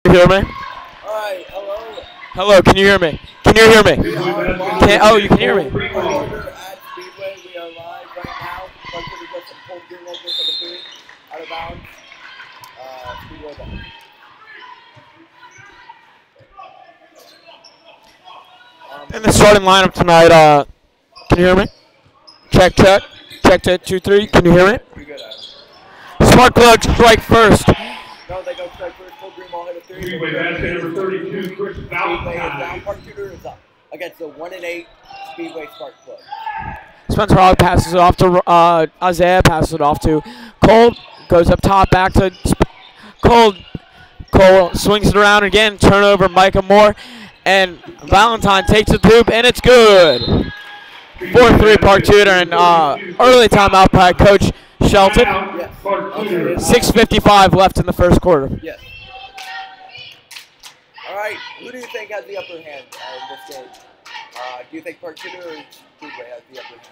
Can you hear me? Alright, hello. Hello, can you hear me? Can you hear me? We are live. Oh, you can hear me. We're at Speedway. We are live right now. Luckily, we got some cold beer local for the food. Out of bounds. Speedway ball. In the starting lineup tonight, can you hear me? Check, check. Check, 2, 3. Can you hear me? Pretty good, Adam. Smart Plug, strike first. No, they go strike first. Cold green ball hit a 3. Speedway basket number 32, Chris Speedway is down. Valentine. Park Tudor is up against the 1-8 Speedway Spark Plug. Spencer Hogg passes it off to Isaiah, passes it off to Cole, goes up top, back to Cole. Cole swings it around again, turnover, Micah Moore, and Valentine takes the hoop, and it's good. 4-3 Park Tudor, and early timeout by Coach Shelton. Yes. 6:55 left in the first quarter. Yes. Alright, who do you think has the upper hand in this game? Do you think Park Tudor or Speedway has the upper hand?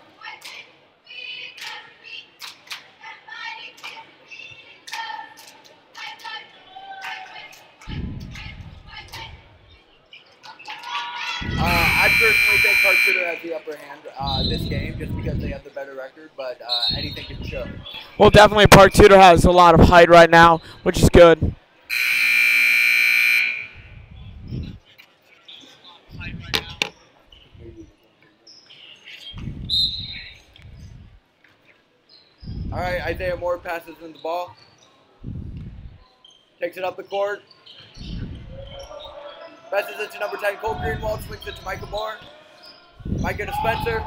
I personally think Park Tudor has the upper hand this game just because they have the better record, but anything can show. Well, definitely Park Tudor has a lot of height right now, which is good. All right, Isaiah Moore passes in the ball. Takes it up the court. Passes it to number 10, Cole Greenwald. Swings it to Micah Moore. Micah to Spencer.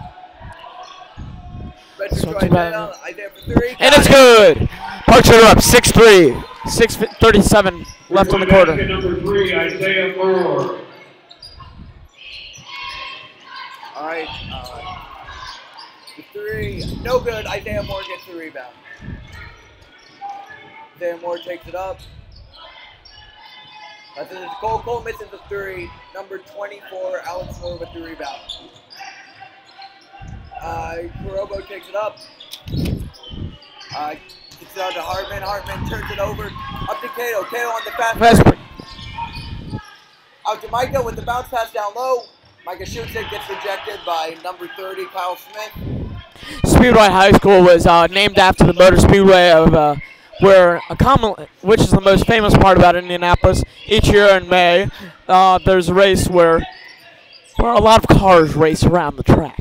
Spencer to Isaiah. Isaiah for 3. And it's good. Park Tudor up 6-3. 6:37 left on the quarter. Basket number 3, Isaiah Moore. All right. The 3. No good. Isaiah Moore gets the rebound. Isaiah Moore takes it up. That's it. Cole. Cole misses the 3. Number 24, Alex Moore with the rebound. Kurobo takes it up. Gets it out to Hartman. Hartman turns it over. Up to Cato. Cato on the fast break. Out to Micah with the bounce pass down low. Micah shoots it, gets rejected by number 30, Kyle Smith. Speedway High School was named after the Motor Speedway of which is the most famous part about Indianapolis. Each year in May, there's a race where a lot of cars race around the track,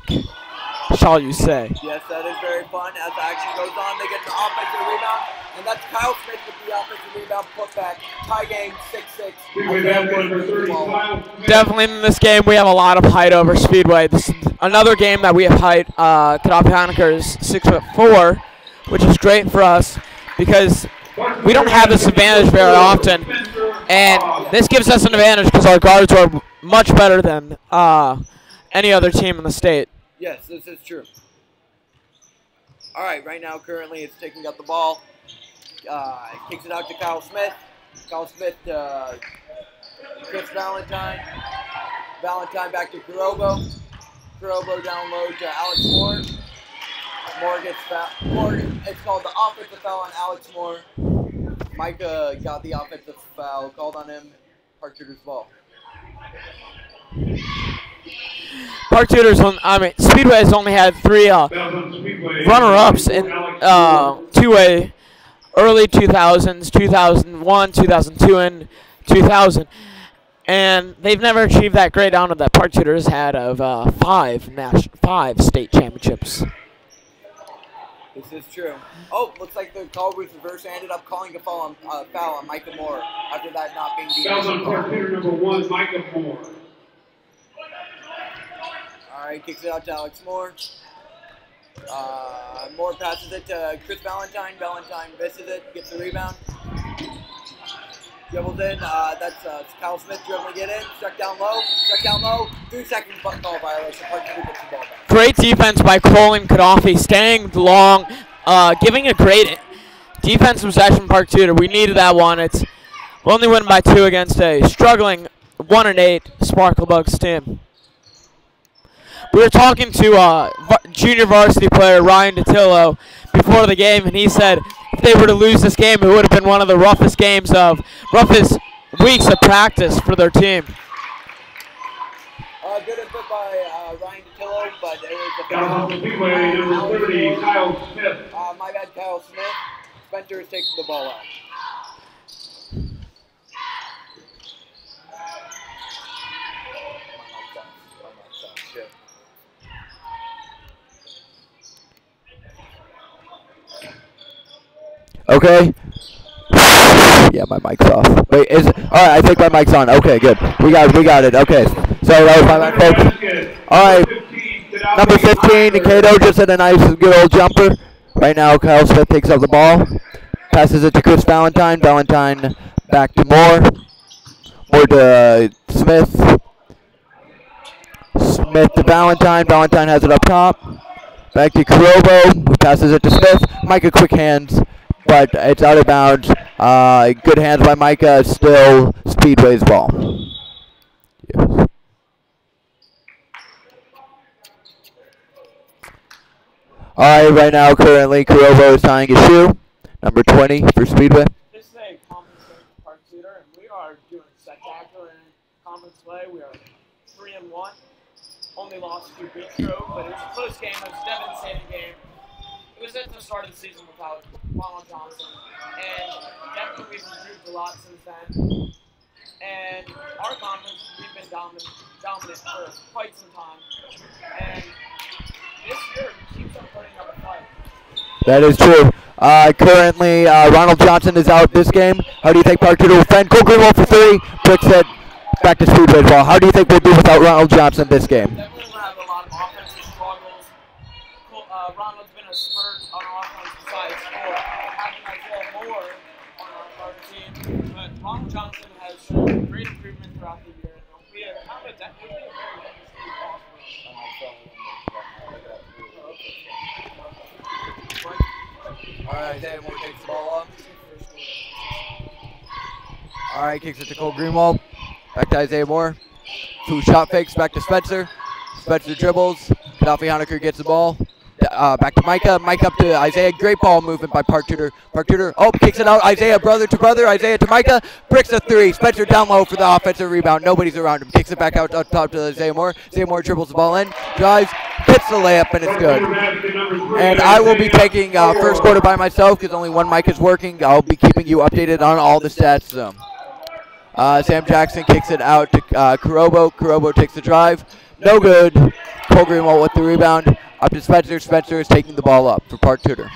shall you say. Yes, that is very fun. As the action goes on, they get the offensive rebound, and that's Kyle Smith with the offensive rebound putback. Tie game, 6-6. Speedway basket number 30, Kyle Smith. Definitely in this game, we have a lot of height over Speedway. This is another game that we have height. Kadapi is 6'4", which is great for us because we don't have this advantage very often, and this gives us an advantage because our guards are much better than any other team in the state. Yes, this is true. All right, right now, currently, it's taking up the ball. Kicks it out to Kyle Smith. Kyle Smith to Chris Valentine. Valentine back to Kurobo. Kurobo down low to Alex Moore. Moore gets foul. It's called the offensive foul on Alex Moore. Micah got the offensive foul called on him. Park Tudor's ball. Park Tudor's Speedway has only had 3 runner-ups in 2A, early 2000s, 2001, 2002, and 2000. And they've never achieved that great honor that Park Tudor has had of 5 state championships. This is true. Oh, looks like the call was reversed. I ended up calling a foul on Micah Moore after that not being the Fouls on Park Tudor number 1, Micah Moore. All right, kicks it out to Alex Moore. Moore passes it to Chris Valentine. Valentine misses it, gets the rebound. Dribbles in. That's Kyle Smith dribbling it in. Struck down low. 3-second ball violation. Park Tudor gets the ball back. Great defense by Cole and Kadafi, staying long, giving a great defensive possession. Park Tudor. We needed that one. We only win by 2 against a struggling 1-8 Sparkle Bugs team. We were talking to junior varsity player Ryan Datillo before the game, and he said if they were to lose this game, it would have been one of the roughest weeks of practice for their team. Good input by Ryan DeTillo, but it was a Down on Speedway, number 30, Kyle Smith. my bad, Kyle Smith. Spencer is taking the ball out. Okay. Yeah, my mic's off. Wait, is it? All right, I think my mic's on. Okay, good. We got it. Okay. So that was my mic, folks. All right. Number 15, Cato just hit a nice, good old jumper. Right now, Kyle Smith takes up the ball, passes it to Chris Valentine. Valentine back to Moore. Moore to Smith. Smith to Valentine. Valentine has it up top. Back to Kurobo, who passes it to Smith. Micah quick hands, but it's out of bounds. Good hands by Micah. Still Speedway's ball. Yes. All right, right now, currently, Kurobo is tying his shoe. Number 20 for Speedway. This is a conference game for Park Tudor, and we are doing spectacular in conference play. We are 3-1. Only lost to Bistro, but it was a close game. It was a devastating game. It was at the start of the season without Ronald Johnson, and definitely we've improved a lot since then. And our conference, we've been dominant for quite some time, and this year keeps on putting up a fight. That is true. Currently, Ronald Johnson is out this game. How do you think Park Tudor will defend? Cole Greenwald for 3. Brooks said back to Speedway's ball. How do you think we'll do without Ronald Johnson this game? Definitely will have a lot of offensive struggles. Ronald's been a spurt on offense besides having Isaiah Moore on our team. But Ronald Johnson has shown great improvement throughout the year. And it'll be a very devastating loss for us. All right, Isaiah Moore takes the ball up. All right, kicks it to Cole Greenwald. Back to Isaiah Moore. 2 shot fakes, back to Spencer. Spencer dribbles. Gaddafi Honecker gets the ball. Back to Micah. Mike up to Isaiah. Great ball movement by Park Tudor. Park Tudor, kicks it out. Isaiah, brother to brother. Isaiah to Micah. Bricks a 3. Spencer down low for the offensive rebound. Nobody's around him. Kicks it back out up top to Isaiah Moore. Isaiah Moore dribbles the ball in. Drives. Hits the layup, and it's good. And I will be taking first quarter by myself because only one mic is working. I'll be keeping you updated on all the stats. Sam Jackson kicks it out to Kurobo. Kurobo takes the drive. No good. Cole Greenwald with the rebound. Up to Spencer. Spencer is taking the ball up for Park Tudor.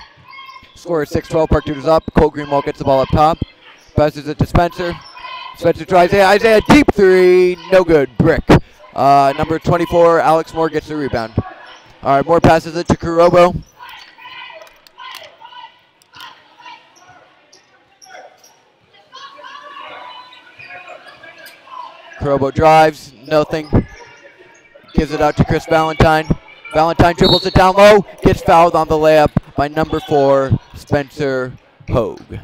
Score is 6-12. Park Tudor's up. Cole Greenwald gets the ball up top. Passes it to Spencer. Spencer to Isaiah. Isaiah, deep 3. No good. Brick. Number 24, Alex Moore gets the rebound. All right, Moore passes it to Kurobo. Kurobo drives, nothing. Gives it out to Chris Valentine. Valentine dribbles it down low, gets fouled on the layup by number 4, Spencer Hogue.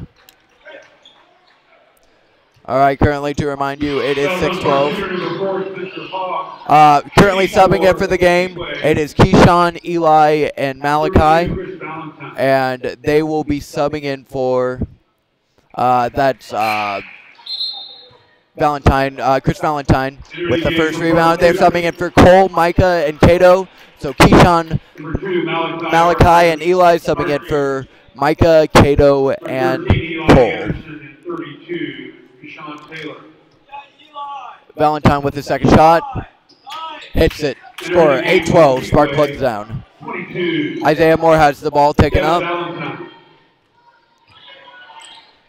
All right, currently to remind you, it is 6-12. Currently subbing in for the game, it is Keyshawn, Eli, and Malachi. And they will be subbing in for, that's Valentine, Chris Valentine with the first rebound. They're subbing in for Cole, Micah, and Cato. So Keyshawn, Malachi, and Eli subbing in for Micah, Cato, and Cole. Valentine with the second shot. Hits it. Score 8-12. Spark plugs down. Isaiah Moore has the ball taken up.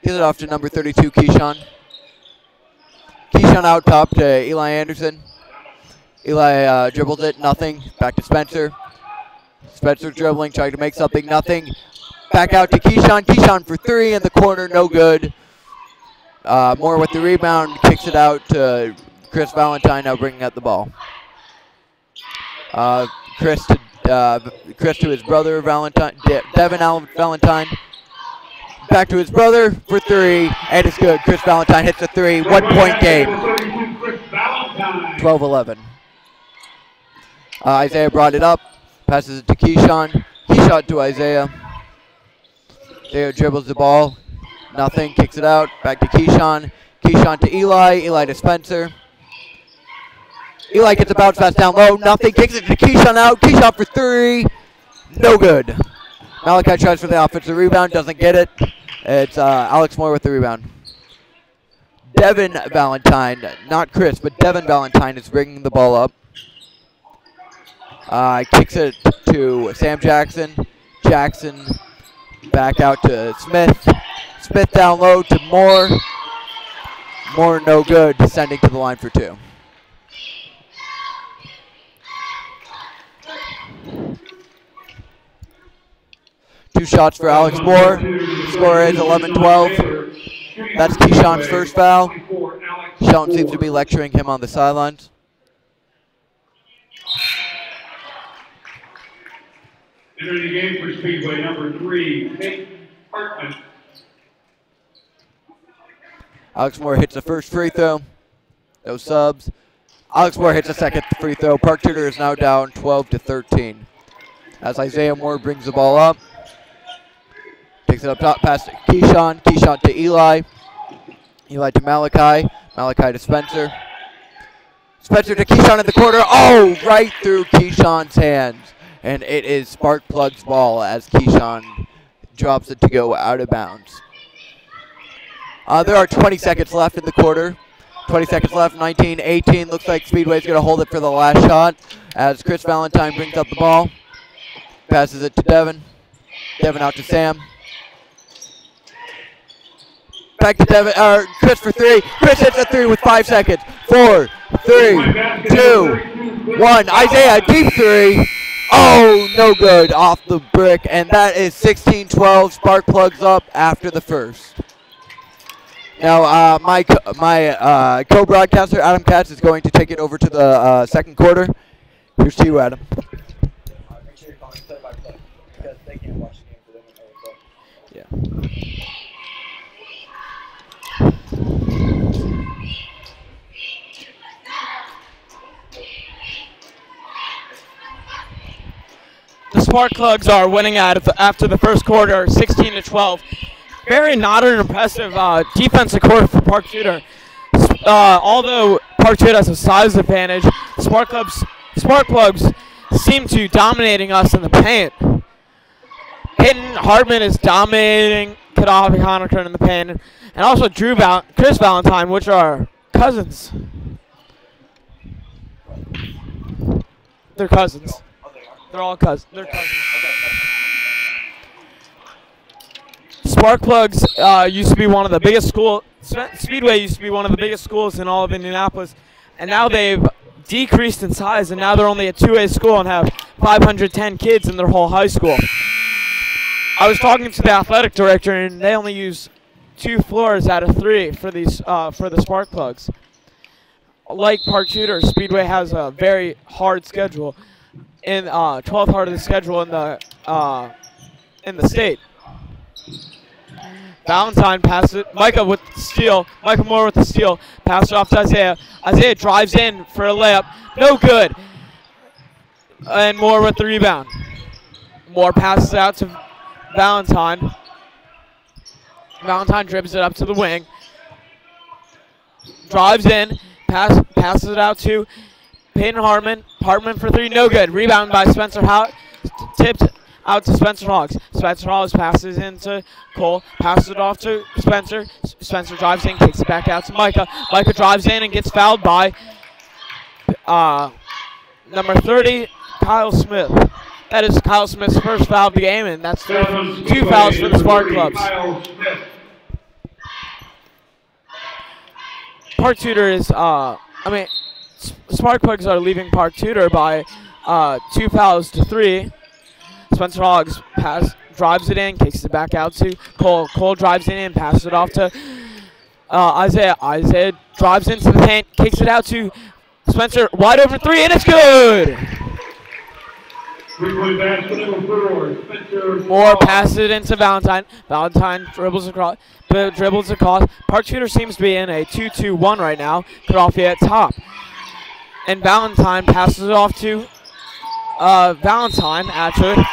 Gives it off to number 32, Keyshawn. Keyshawn out top to Eli Anderson. Eli dribbles it. Nothing. Back to Spencer. Spencer dribbling, trying to make something. Nothing. Back out to Keyshawn. Keyshawn for 3 in the corner. No good. Moore with the rebound, kicks it out to Chris Valentine, now bringing out the ball. Chris to his brother Valentine, Devin Valentine. Back to his brother for 3, and it's good. Chris Valentine hits a 3. 1 point game. 12-11. Isaiah brought it up, passes it to Keyshawn. Keyshawn to Isaiah. Isaiah dribbles the ball. Nothing, kicks it out, back to Keyshawn. Keyshawn to Eli. Eli to Spencer. Eli gets a bounce pass down low. Nothing. Kicks it to Keyshawn out. Keyshawn for three. No good. Malachi tries for the offensive rebound. Doesn't get it. It's Alex Moore with the rebound. Devin Valentine, not Chris, but Devin Valentine is bringing the ball up. Kicks it to Sam Jackson. Jackson back out to Smith. Smith down low to Moore. Moore no good, sending to the line for two. Two shots for Alex Moore. Score is 11-12. That's Keyshawn's first foul. Shelton seems to be lecturing him on the sidelines. Entering the game for Speedway, number 3, Nate Hartman. Alex Moore hits the first free throw. No subs. Alex Moore hits the second free throw. Park Tudor is now down 12-13. As Isaiah Moore brings the ball up. Takes it up top past Keyshawn. Keyshawn to Eli. Eli to Malachi. Malachi to Spencer. Spencer to Keyshawn in the corner. Oh, right through Keyshawn's hands. And it is Sparkplug's ball as Keyshawn drops it to go out of bounds. There are 20 seconds left in the quarter. 20 seconds left, 19-18. Looks like Speedway's going to hold it for the last shot as Chris Valentine brings up the ball. Passes it to Devin. Devin out to Sam. Back to Devin, Chris for three. Chris hits a three with 5 seconds. 4, 3, 2, 1. Isaiah, deep three. Oh, no good off the brick. And that is 16-12. Sparkplug's up after the first. Now, my co-broadcaster, Adam Katz, is going to take it over to the second quarter. Here's to you, Adam. Make sure you're calling play-by-play because they can't watch the game for them. Yeah. The Sparkplugs are winning after the first quarter, 16-12. Very not an impressive defensive quarter for Park Tudor. Although Park Tudor has a size advantage, Sparkplugs seem to dominating us in the paint. Peyton Hartman is dominating Gaddafi Honaker in the paint, and also Chris Valentine, which are cousins. They're cousins. They're all cousins. They're cousins. Sparkplugs used to be one of the biggest schools. Speedway used to be one of the biggest schools in all of Indianapolis, and now they've decreased in size, and now they're only a 2A school and have 510 kids in their whole high school. I was talking to the athletic director, and they only use 2 floors out of 3 for these for the Sparkplugs. Like Park Tudor, Speedway has a very hard schedule, in 12th hard of the schedule in the state. Valentine passes it. Micah with the steal. Micah Moore with the steal. Pass it off to Isaiah. Isaiah drives in for a layup. No good. And Moore with the rebound. Moore passes out to Valentine. Valentine dribbles it up to the wing. Drives in. Passes it out to Peyton Hartman. Hartman for 3. No good. Rebound by Spencer Howard. Tipped out to Spencer Hawks. Spencer Hawks passes into Cole. Passes it off to Spencer. Spencer drives in, kicks it back out to Micah. Micah drives in and gets fouled by number 30, Kyle Smith. That is Kyle Smith's first foul of the game, and that's 2 fouls for the Sparkplugs. Park Tudor is, Sparkplugs are leaving Park Tudor by 2 fouls to 3. Spencer Hoggs drives it in, kicks it back out to Cole. Cole drives it in, passes it off to Isaiah. Isaiah drives into the paint, kicks it out to Spencer. Wide open 3, and it's good! Moore passes it into Valentine. Valentine dribbles across. Park Tudor seems to be in a 2-2-1 right now. Gaddafi at top. And Valentine passes it off to Valentine after it.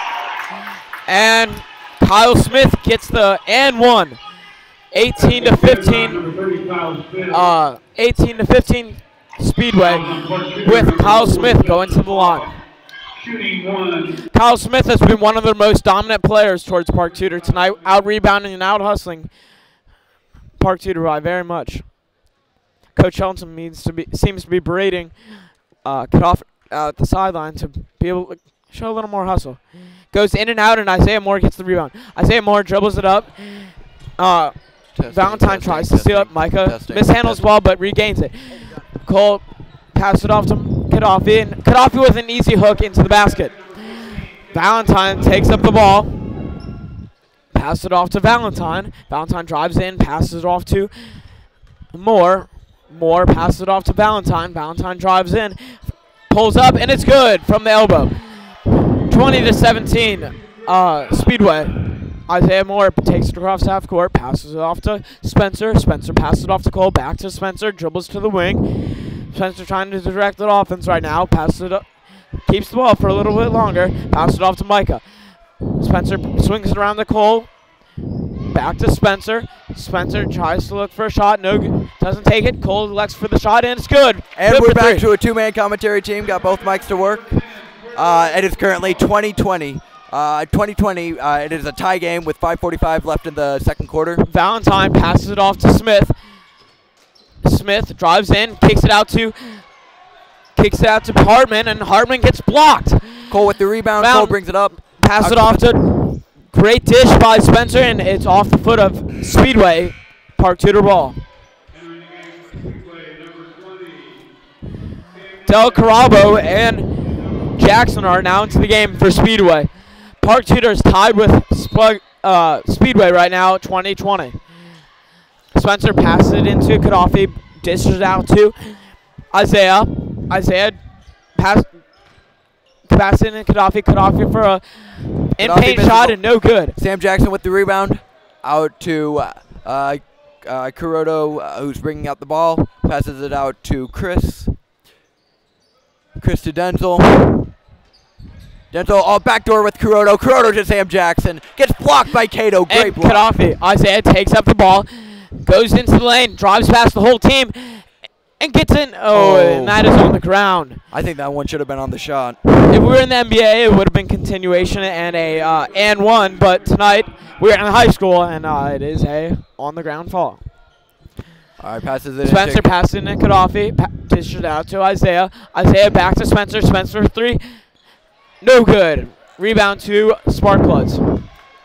And Kyle Smith gets the and one. 18 to 15. Number 30, Kyle Smith. 18 to 15 Speedway with Kyle Smith going to the line. Shooting 1. Kyle Smith has been one of the most dominant players towards Park Tudor tonight, out rebounding and out hustling Park Tudor by very much. Coach Shelton seems to be berating Cutoff at the sideline to be able to show a little more hustle. Goes in and out, and Isaiah Moore gets the rebound. Isaiah Moore dribbles it up. Valentine tries to steal it. Micah mishandles the ball, but regains it. Cole passes it off to Gaddafi, and Gaddafi with an easy hook into the basket. Valentine takes up the ball. Passes it off to Valentine. Valentine drives in, passes it off to Moore. Moore passes it off to Valentine. Valentine drives in, pulls up, and it's good from the elbow. 20 to 17, Speedway. Isaiah Moore takes it across half court, passes it off to Spencer. Spencer passes it off to Cole, back to Spencer, dribbles to the wing. Spencer trying to direct the offense right now. Passes it up, keeps the ball for a little bit longer. Passes it off to Micah. Spencer swings it around to Cole. Back to Spencer. Spencer tries to look for a shot. No good. Doesn't take it. Cole elects for the shot, and it's good. And good we're for back three. to a two-man commentary team. Got both mics to work. It is currently 20-20. 2020, it is a tie game with 5:45 left in the second quarter. Valentine passes it off to Smith. Smith drives in, kicks it out to Hartman, and Hartman gets blocked. Cole with the rebound. Cole brings it up. Pass it off to great dish by Spencer, and it's off the foot of Speedway. Park Tudor ball. Del Carabo and Jackson are now into the game for Speedway. Park Tudor is tied with Speedway right now, 20-20. Spencer passes it into Gaddafi, dishes it out to Isaiah. Isaiah passes it into Gaddafi. Gaddafi for a in-paint shot and no good. Sam Jackson with the rebound. Out to Kuroto, who's bringing out the ball. Passes it out to Chris. Chris to Denzel. Denzel all backdoor with Kuroto. Kuroto to Sam Jackson. Gets blocked by Cato. Great block. Gaddafi. Isaiah takes up the ball. Goes into the lane. Drives past the whole team. And gets in. And that is on the ground. I think that one should have been on the shot. If we were in the NBA, it would have been continuation and a and one. But tonight, we're in high school, and it is a on-the-ground fall. All right, passes it. Spencer passes it in Gaddafi. Dishes it out to Isaiah. Isaiah back to Spencer. Spencer for three. No good. Rebound to Sparkbloods.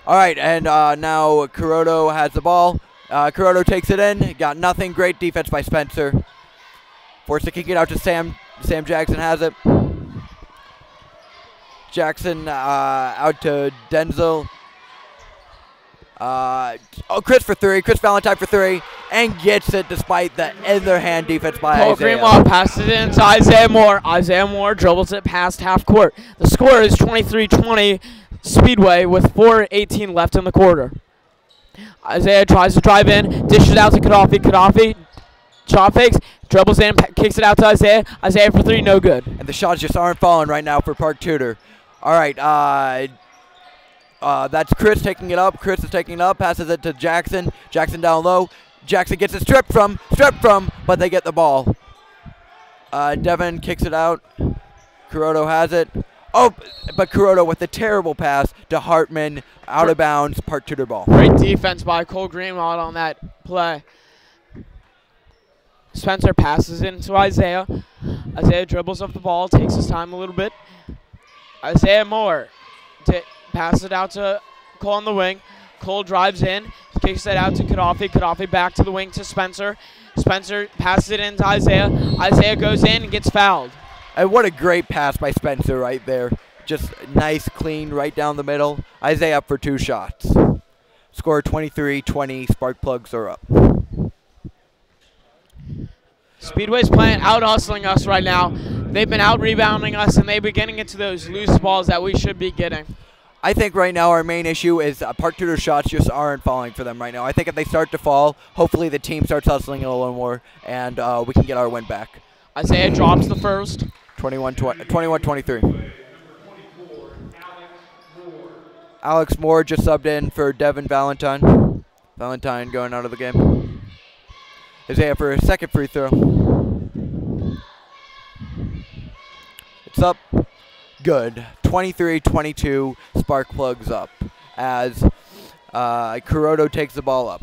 All right, and now Kuroto has the ball. Kuroto takes it in. Got nothing. Great defense by Spencer. Forced to kick it out to Sam. Sam Jackson has it. Jackson out to Denzel. Chris for three. Chris Valentine for three. And gets it despite the underhand defense by Cole Isaiah. Greenwald passes it in to Isaiah Moore. Isaiah Moore dribbles it past half court. The score is 23-20 Speedway with 4:18 left in the quarter. Isaiah tries to drive in. Dishes out to Gaddafi. Gaddafi shot fakes. Dribbles in. Kicks it out to Isaiah. Isaiah for three. No good. And the shots just aren't falling right now for Park Tudor. All right. That's Chris taking it up. Chris is taking it up. Passes it to Jackson. Jackson down low. Jackson gets it stripped from, but they get the ball. Devin kicks it out. Kuroto has it. Oh, but Kuroto with a terrible pass to Hartman. Out of bounds. Park Tudor ball. Great defense by Cole Greenwald on that play. Spencer passes into Isaiah. Isaiah dribbles up the ball, takes his time a little bit. Isaiah Moore passes it out to Cole on the wing. Cole drives in, kicks it out to Gaddafi. Gaddafi back to the wing to Spencer. Spencer passes it into Isaiah. Isaiah goes in and gets fouled. And what a great pass by Spencer right there. Just nice, clean, right down the middle. Isaiah up for two shots. Score 23-20. Spark plugs are up. Speedway's playing out hustling us right now. They've been out rebounding us, and they've been getting into those loose balls that we should be getting. I think right now our main issue is Park Tudor shots just aren't falling for them right now. I think if they start to fall, hopefully the team starts hustling a little more, and we can get our win back. Isaiah drops the first. 21-23. Alex Moore just subbed in for Devin Valentine. Valentine going out of the game. Isaiah for a second free throw. It's up. Good. 23-22. Spark plugs up as Kuroda takes the ball up.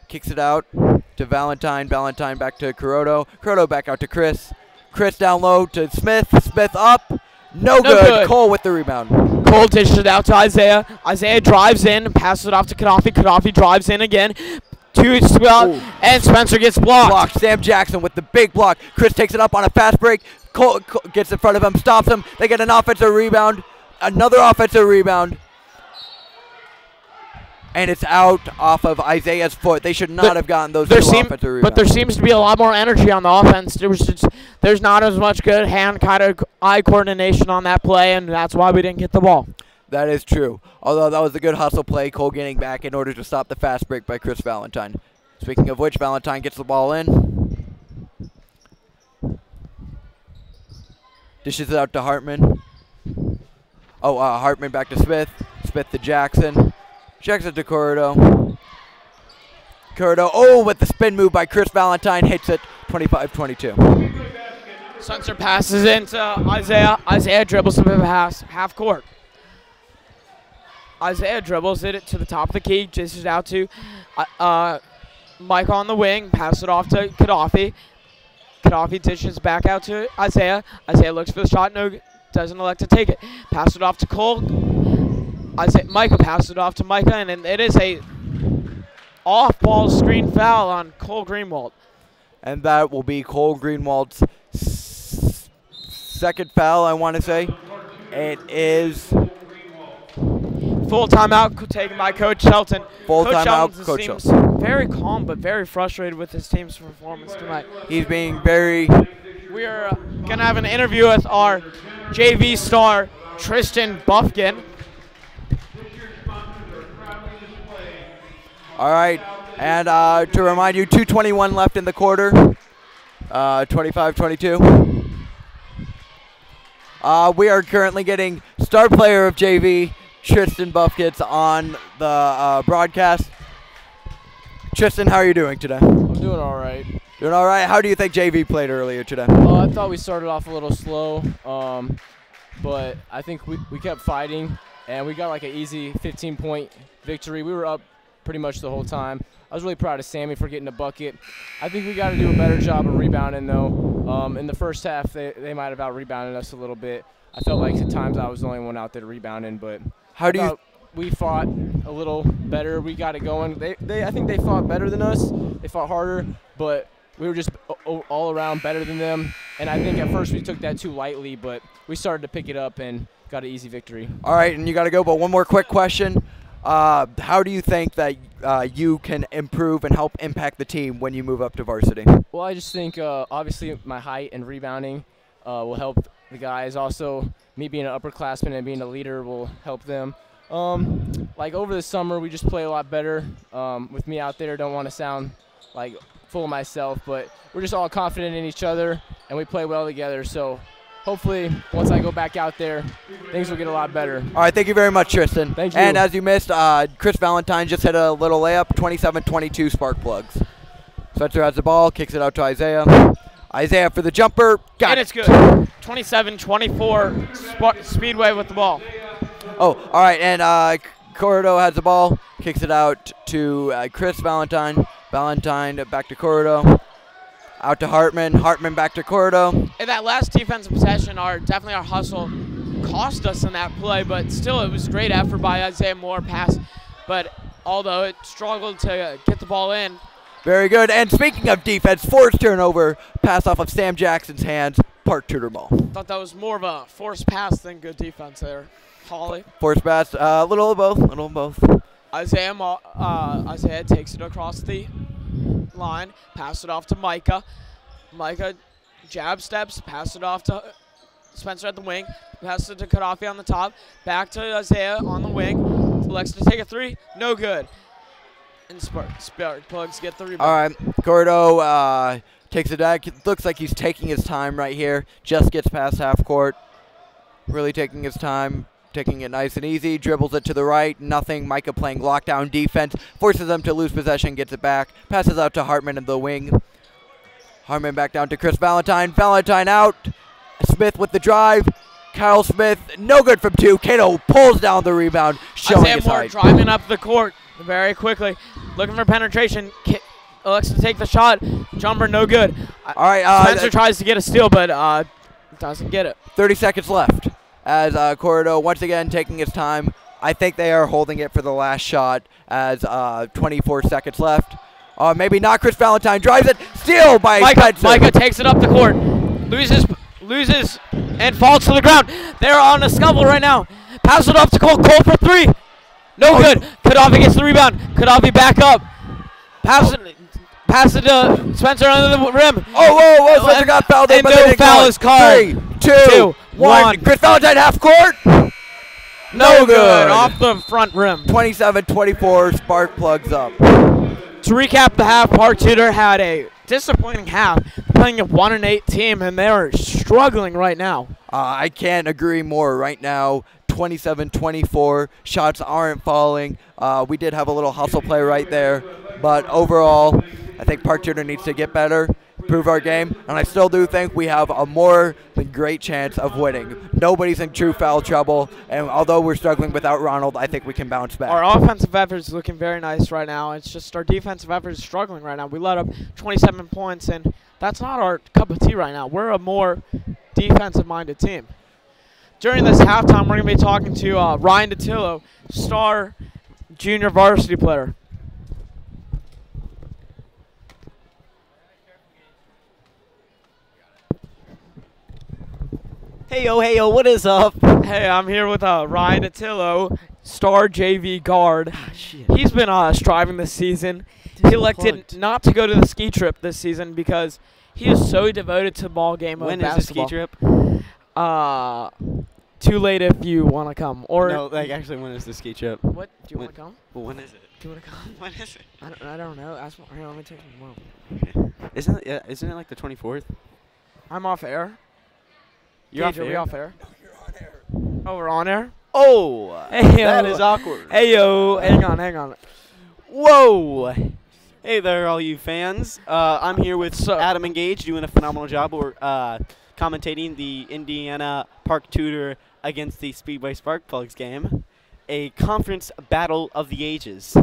Kicks it out to Valentine. Valentine back to Kuroda. Kuroda back out to Chris. Chris down low to Smith. Smith up. No good. Cole with the rebound. Cole dishes it out to Isaiah. Isaiah drives in, passes it off to Gaddafi. Gaddafi drives in again. And Spencer gets blocked. Sam Jackson with the big block. Chris takes it up on a fast break. Cole gets in front of him, stops him. They get an offensive rebound. Another offensive rebound. And it's out off of Isaiah's foot. They should not have gotten those two offensive rebounds. But there seems to be a lot more energy on the offense. There's not as much good hand-eye coordination on that play, and that's why we didn't get the ball. That is true. Although that was a good hustle play, Cole getting back in order to stop the fast break by Chris Valentine. Speaking of which, Valentine gets the ball in. Dishes it out to Hartman. Hartman back to Smith. Smith to Jackson. Jackson to Corrido. Corrido, with the spin move by Chris Valentine, hits it 25-22. Spencer passes into Isaiah. Isaiah dribbles to the pass, half court. Isaiah dribbles it to the top of the key, dishes it out to Mike on the wing, pass it off to Gaddafi. Gaddafi dishes back out to Isaiah. Isaiah looks for the shot, doesn't elect to take it. Pass it off to Cole. Micah passes it off to Micah, and it is a off-ball screen foul on Cole Greenwald. And that will be Cole Greenwald's second foul, I want to say. It is full timeout taken by Coach Shelton. Coach seems very calm but very frustrated with his team's performance tonight. He's being very... We are going to have an interview with our JV star, Tristan Buffkin. All right, and to remind you, 2:21 left in the quarter, 25-22. We are currently getting star player of JV, Tristan Buffkins, on the broadcast. Tristan, how are you doing today? I'm doing all right. Doing all right? How do you think JV played earlier today? I thought we started off a little slow, but I think we kept fighting, and we got like an easy 15-point victory. We were up pretty much the whole time. I was really proud of Sammy for getting a bucket. I think we got to do a better job of rebounding, though. In the first half, they might have out-rebounded us a little bit. I felt like at times I was the only one out there rebounding, but we fought a little better. We got it going. I think they fought better than us. They fought harder, but we were just all around better than them. And I think at first we took that too lightly, but we started to pick it up and got an easy victory. All right, and you got to go, but one more quick question. How do you think that you can improve and help impact the team when you move up to varsity? Well, I just think obviously my height and rebounding will help the guys. Also, me being an upperclassman and being a leader will help them. Like over the summer, we just play a lot better. With me out there, don't want to sound like full of myself, but we're just all confident in each other, and we play well together. So hopefully, once I go back out there, things will get a lot better. All right, thank you very much, Tristan. Thank you. And as you missed, Chris Valentine just hit a little layup, 27-22 spark plugs. Spencer has the ball, kicks it out to Isaiah. Isaiah for the jumper. Got it. It's good. 27-24, Speedway with the ball. Oh, all right, and Corrido has the ball, kicks it out to Chris Valentine. Valentine back to Corrido. Out to Hartman. Hartman back to Corrido. In that last defensive possession, definitely our hustle cost us in that play, but still it was a great effort by Isaiah Moore pass. But although it struggled to get the ball in. Very good. And speaking of defense, forced turnover, pass off of Sam Jackson's hands, Park Tudor ball. Thought that was more of a forced pass than good defense there, Holly. Forced pass, a little of both, Isaiah takes it across the line, pass it off to Micah. Micah jab steps, pass it off to Spencer at the wing, pass it to Gaddafi on the top, back to Isaiah on the wing, elects to take a three, no good. And Spark Plugs get the rebound. All right, Corrido takes it back. It looks like he's taking his time right here, just gets past half court, really taking his time. taking it nice and easy, dribbles it to the right, nothing. Micah playing lockdown defense, forces them to lose possession, gets it back, passes out to Hartman in the wing. Hartman back down to Chris Valentine. Valentine out. Smith with the drive. Kyle Smith, no good from 2. Cato pulls down the rebound, showing his Moore height. driving up the court very quickly, looking for penetration. Elects to take the shot. Jumper, no good. All right, Spencer tries to get a steal, but doesn't get it. 30 seconds left as Corrido once again taking his time. I think they are holding it for the last shot as 24 seconds left. Maybe not. Chris Valentine drives it. Steal by Spencer. Micah takes it up the court. Loses and falls to the ground. They're on a scuffle right now. Pass it off to Cole. Cole for 3. No good. Kadafi gets the rebound. Kadafi back up. Pass it to Spencer under the rim. Whoa. Spencer got fouled. And no foul is called. 3, 2, 1. Chris Valentine half court. No good. Off the front rim. 27-24. Spark plugs up. To recap the half, Park Tudor had a disappointing half, playing a 1-8 team, and they are struggling right now. I can't agree more right now. 27-24. Shots aren't falling. We did have a little hustle play right there, but overall, I think Park Tudor needs to get better, improve our game, and I still do think we have a more than great chance of winning. Nobody's in true foul trouble, and although we're struggling without Ronald, I think we can bounce back. Our offensive effort is looking very nice right now. It's just our defensive effort is struggling right now. We let up 27 points, and that's not our cup of tea right now. We're a more defensive-minded team. During this halftime, we're going to be talking to Ryan Datillo, star junior varsity player. Hey yo, what is up? Hey, I'm here with Ryan Datillo, star JV guard. He's been striving this season. He elected not to go to the ski trip this season because he is so devoted to the ball game of basketball. When is the ski trip? Too late if you want to come. Or No, like actually, when is the ski trip? What? Do you want to come? Well, when is it? Do you want to come? When is it? I don't know. Ask me. Here, let me take him. Okay. Isn't it like the 24th? I'm off air. You're off Gage, are we air? off air? Oh, we're on air? Oh, Hey, that is awkward. Hey, yo. Hang on. Whoa. Hey there, all you fans. I'm here with Adam and Gage doing a phenomenal job. We're commentating the Indiana Park Tudor against the Speedway Sparkplugs game, a conference battle of the ages.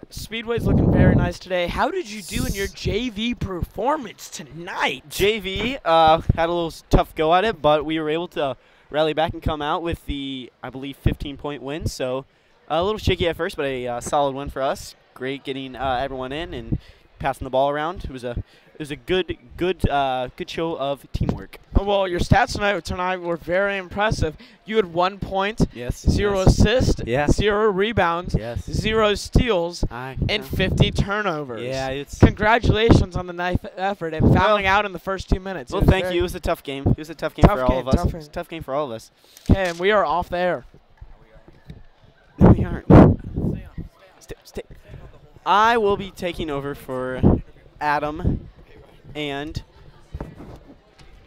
Speedway's looking very nice today. How did you do in your JV performance tonight? JV had a little tough go at it, but we were able to rally back and come out with the, I believe, 15-point win. So a little shaky at first, but a solid win for us. Great getting everyone in and passing the ball around. It was a good show of teamwork. Well, your stats tonight were very impressive. You had 1 point, Yes. 0 assists, Yeah. 0 rebounds, Yes. 0 steals, and 50 turnovers. Yeah, it's. Congratulations on the nice effort and fouling out in the first 2 minutes. Well, thank you. It was a tough game. It was a tough game for all of us. It was a tough game for all of us. Okay, and we are off the air. No, we aren't. Stay. I will be taking over for Adam and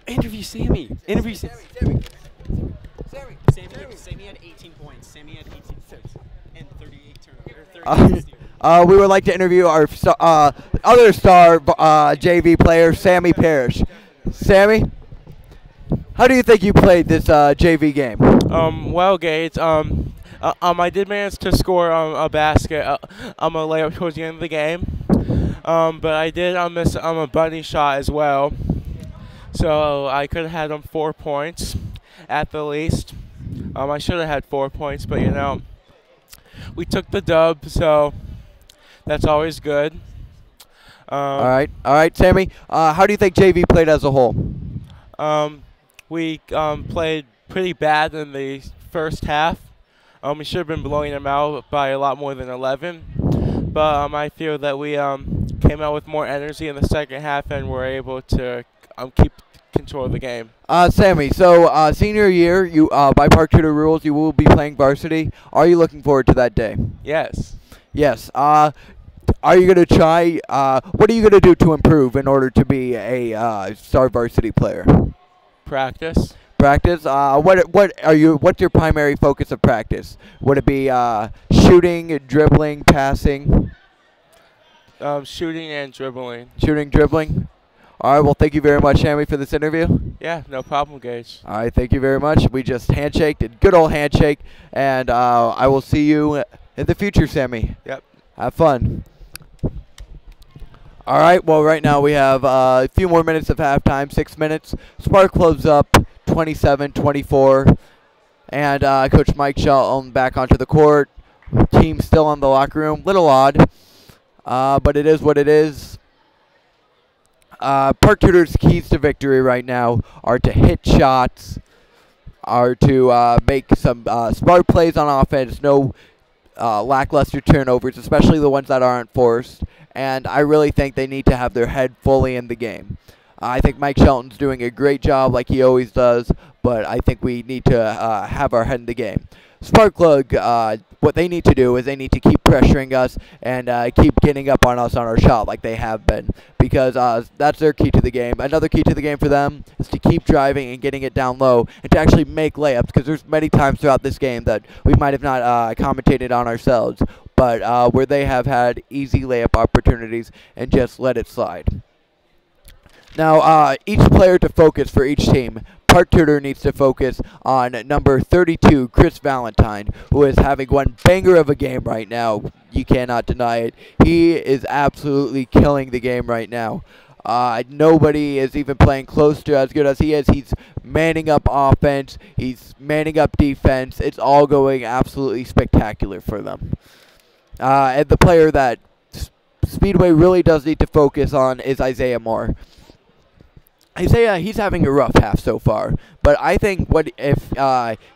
interview Sammy. Interview Sammy. Sammy had 18 points. Sammy had 18 points and 38 turnovers. We would like to interview our other star JV player, Sammy Parrish. Sammy, how do you think you played this JV game? Well, Gates, I did manage to score a basket, a layup towards the end of the game, but I did miss a bunny shot as well. So I could have had 4 points at the least. I should have had 4 points, but we took the dub, so that's always good. All right, Sammy. How do you think JV played as a whole? We played pretty bad in the first half. We should have been blowing them out by a lot more than 11, but I feel that we came out with more energy in the second half and were able to keep control of the game. Sammy, so senior year, you by Park Tudor rules, you will be playing varsity. Are you looking forward to that day? Yes. Yes. Are you going to try? What are you going to do to improve in order to be a star varsity player? Practice. Practice. What's your primary focus of practice? Would it be shooting, dribbling, passing? Shooting and dribbling. Shooting, dribbling. All right. Well, thank you very much, Sammy, for this interview. Yeah, no problem, Gage. All right. Thank you very much. We just handshaked, good old handshake, and I will see you in the future, Sammy. Yep. Have fun. All right. Well, right now we have a few more minutes of halftime. 6 minutes. Spark Club's up 27-24, and Coach Mike Shelton back onto the court. Team still in the locker room. Little odd, but it is what it is. Park Tudor's keys to victory right now are to hit shots, are to make some smart plays on offense, no lackluster turnovers, especially the ones that aren't forced. And I really think they need to have their head fully in the game. I think Mike Shelton's doing a great job like he always does, but I think we need to have our head in the game. Sparklug, what they need to do is they need to keep pressuring us and keep getting up on us on our shot like they have been, because that's their key to the game. Another key to the game for them is to keep driving and getting it down low and to actually make layups, because there's many times throughout this game that we might have not commentated on ourselves, but where they have had easy layup opportunities and just let it slide. Now, each player to focus for each team. Park Tudor needs to focus on number 32, Chris Valentine, who is having one banger of a game right now. You cannot deny it. He is absolutely killing the game right now. Nobody is even playing close to as good as he is. He's manning up offense. He's manning up defense. It's all going absolutely spectacular for them. And the player that Speedway really does need to focus on is Isaiah Moore. Isaiah, he's having a rough half so far, but I think what if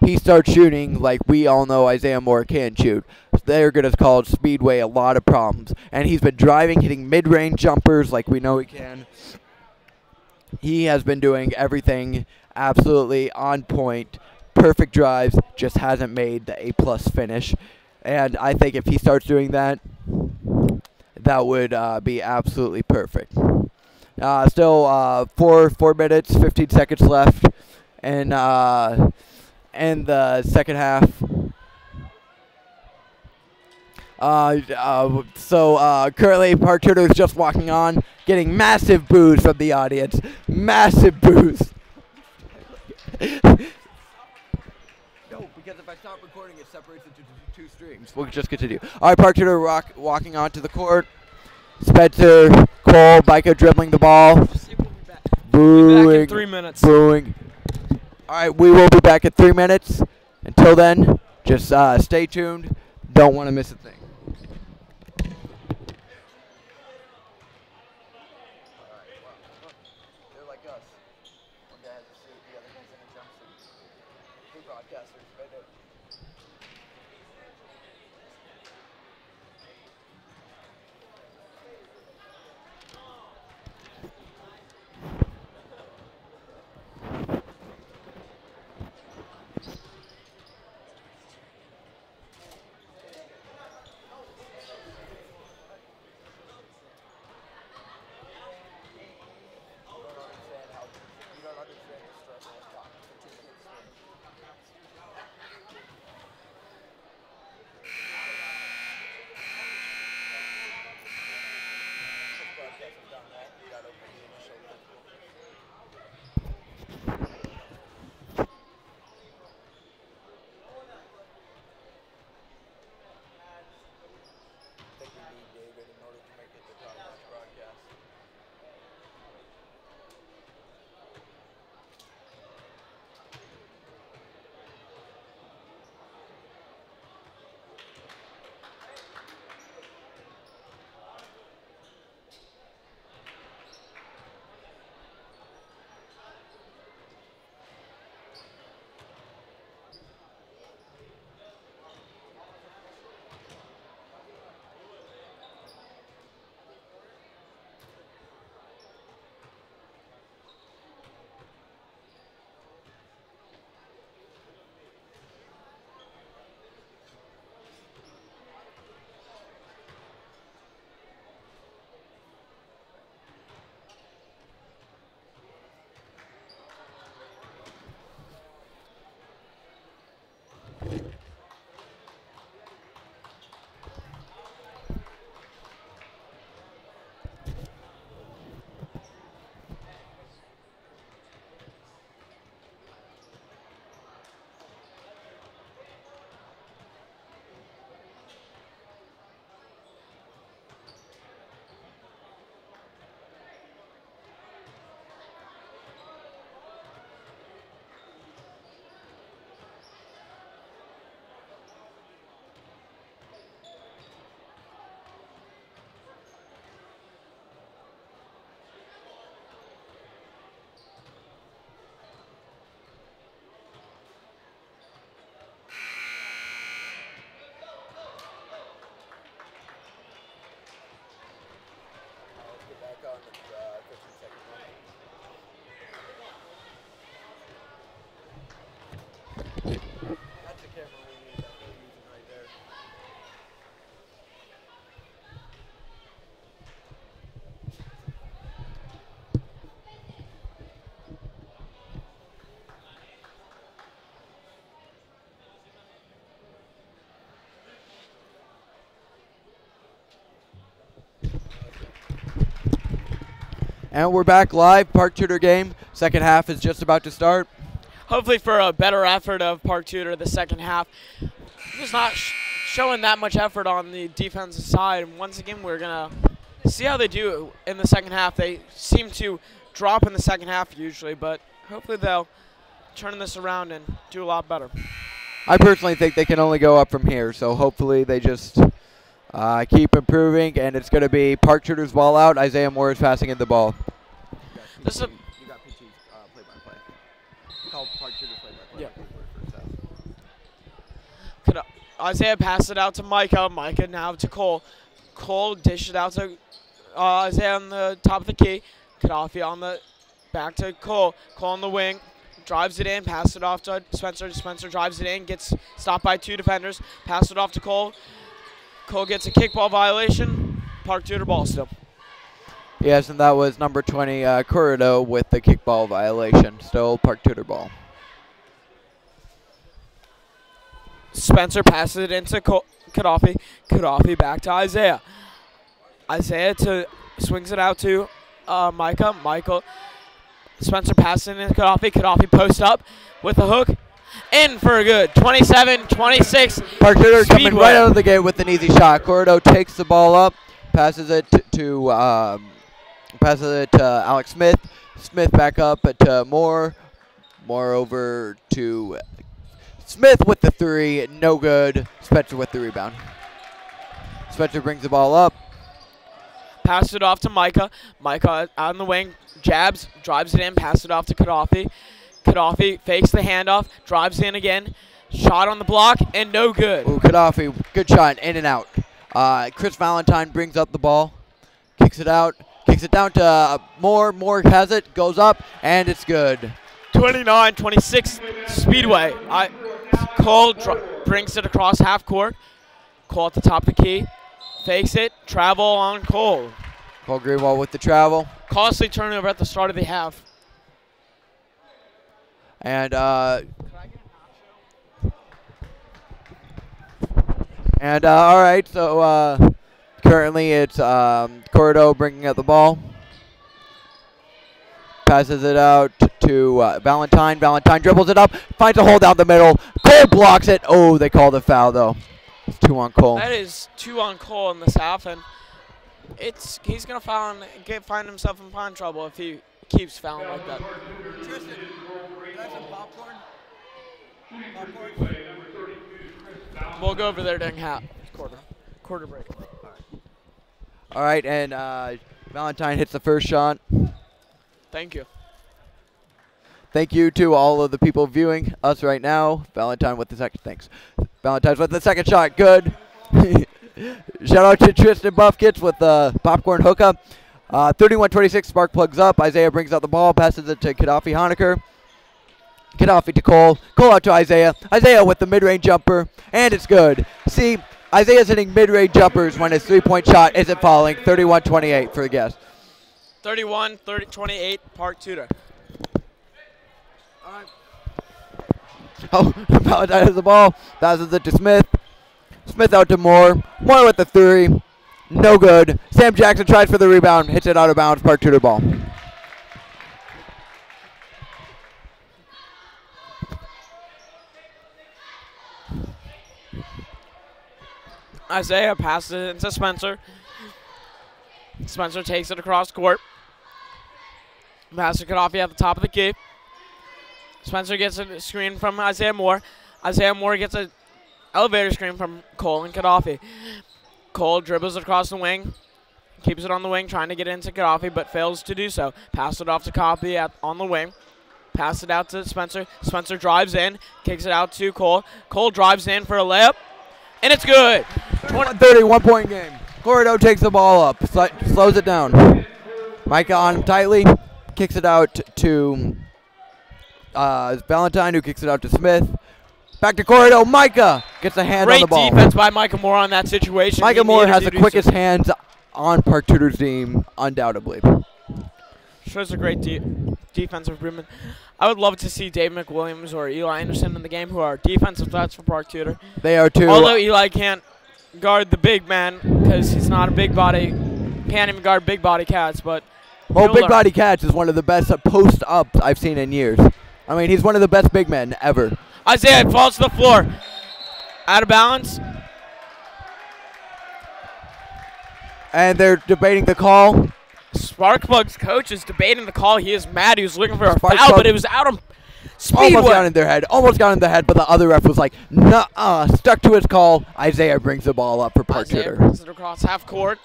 he starts shooting like we all know Isaiah Moore can shoot, they're going to cause Speedway a lot of problems. And he's been driving, hitting mid-range jumpers like we know he can. He has been doing everything absolutely on point, perfect drives, just hasn't made the A+ finish. And I think if he starts doing that, that would be absolutely perfect. Still 4 minutes, 15 seconds left in the second half. Currently Park Tudor is just walking on, getting massive boos from the audience. Massive boos. No, because if I stop recording, it separates into two streams. We'll just continue. All right, Park Tudor walking onto the court. Spencer, Cole, Micah dribbling the ball. Booing. Back in 3 minutes. Booing. All right, we will be back in 3 minutes. Until then, just stay tuned. Don't want to miss a thing. They're like us. One guy has a suit, the other guy's in a jumpsuit. Two broadcasters, right there. And we're back live. Park Tudor game. Second half is just about to start. Hopefully for a better effort of Park Tudor the second half. Just not showing that much effort on the defensive side. And once again, we're going to see how they do in the second half. They seem to drop in the second half usually, but hopefully they'll turn this around and do a lot better. I personally think they can only go up from here, so hopefully they just keep improving, and it's going to be Park Tudor's ball out. Isaiah Moore is passing in the ball. This is You got PT's play-by-play. Call Park Tudor's play-by-play. Yeah. Isaiah passed it out to Micah. Micah now to Cole. Cole dished it out to Isaiah on the top of the key. Gaddafi on the back to Cole. Cole on the wing. Drives it in, passes it off to Spencer. Spencer drives it in, gets stopped by 2 defenders. Pass it off to Cole. Cole gets a kickball violation. Park Tudor ball still. Yes, and that was number 20, Corrido, with the kickball violation. Still Park Tudor ball. Spencer passes it into Gaddafi. Gaddafi back to Isaiah. Isaiah swings it out to Micah. Michael. Spencer passing in Gaddafi. Gaddafi post up with a hook. In for a good 27-26. Park Tudor coming Speedway. right out of the gate with an easy shot. Corrido takes the ball up, passes it to Alex Smith. Smith back up to Moore. Moore over to Smith with the 3. No good. Spencer with the rebound. Spencer brings the ball up. Pass it off to Micah. Micah on the wing. Jabs, drives it in, pass it off to Gaddafi. Gaddafi fakes the handoff, drives in again. Shot on the block, and no good. Ooh, Gaddafi, good shot, in and out. Chris Valentine brings up the ball, kicks it out, kicks it down to Moore. Moore has it, goes up, and it's good. 29-26 Speedway. Cole brings it across half court. Cole at the top of the key. Fakes it, travel on Cole. Cole Greenwald with the travel. Costly turnover at the start of the half. And all right, so currently it's Corrido bringing up the ball. Passes it out to Valentine. Valentine dribbles it up, finds a hole down the middle. Cole blocks it. Oh, they called a foul though. It's 2 on Cole. That is 2 on Cole in this half, and he's gonna foul and find himself in pond trouble if he keeps fouling like that. Tristan, can I have some popcorn? We'll go over there during half quarter break. All right, and Valentine hits the first shot. Thank you. Thank you to all of the people viewing us right now. Valentine with the second. Thanks. Valentine's with the second shot. Good. Shout out to Tristan Buffkits with the popcorn hookup. 31-26. Spark plugs up. Isaiah brings out the ball. Passes it to Gaddafi Honecker. Gaddafi to Cole. Cole out to Isaiah. Isaiah with the mid-range jumper. And it's good. See, Isaiah's hitting mid-range jumpers when his three-point shot isn't falling. 31-28 for the guest. 31-28 Park Tudor. Oh, Valentine has the ball. Passes it to Smith. Smith out to Moore. Moore with the 3. No good. Sam Jackson tries for the rebound. Hits it out of bounds. Park Tudor ball. Isaiah passes it into Spencer. Spencer takes it across court. Passes Gaddafi at the top of the key. Spencer gets a screen from Isaiah Moore. Isaiah Moore gets an elevator screen from Cole and Gaddafi. Cole dribbles across the wing. Keeps it on the wing, trying to get into Gaddafi, but fails to do so. Pass it off to Gaddafi on the wing. Pass it out to Spencer. Spencer drives in, kicks it out to Cole. Cole drives in for a layup, and it's good. 30, 1 point game. Corrido takes the ball up, slows it down. Micah on him tightly, kicks it out to Valentine, who kicks it out to Smith. Back to Corrido. Micah gets a hand on the ball. Great defense by Micah Moore on that situation. Micah Moore has the quickest hands on Park Tudor's team, undoubtedly. Shows a great defensive improvement. I would love to see Dave McWilliams or Eli Anderson in the game, who are defensive threats for Park Tudor. They are too. Although Eli can't guard the big man because he's not a big body, can't even guard big body cats, but Well, He'll big learn. body catch is one of the best post-ups I've seen in years. I mean, he's one of the best big men ever. Isaiah falls to the floor. Out of bounds. And they're debating the call. Sparkplug's coach is debating the call. He is mad. He was looking for a Sparkplug- foul, but it was out of Almost got Speedway. in their head. Almost got in the head, but the other ref was like, nuh-uh. Stuck to his call. Isaiah brings the ball up for Park Isaiah Tudor. brings it across half court.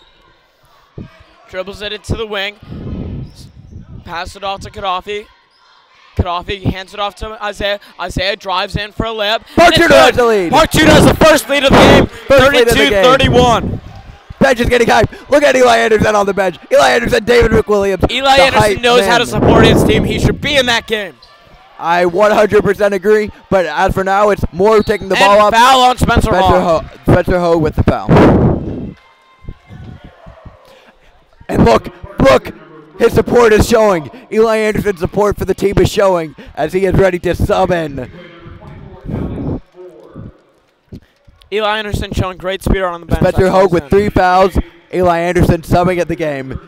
Dribbles it into the wing. Pass it off to Gaddafi. Gaddafi hands it off to Isaiah. Isaiah drives in for a layup. Park And it's Tudor has good. the lead. Park Tudor has the first lead of the game. First lead of the game. 32-31. Bench is getting hyped. Look at Eli Anderson on the bench. Eli Anderson, David McWilliams. Eli the Anderson hype knows how to man. support his team. He should be in that game. I 100% agree, but as for now, it's more taking the ball And up. foul on Spencer Hall. Spencer Ho with the foul. And look, his support is showing. Eli Anderson's support for the team is showing as he is ready to sub in. Eli Anderson showing great speed on the bench. Spencer That's Hogue what with I'm 3 fouls. Eli Anderson subbing at the game.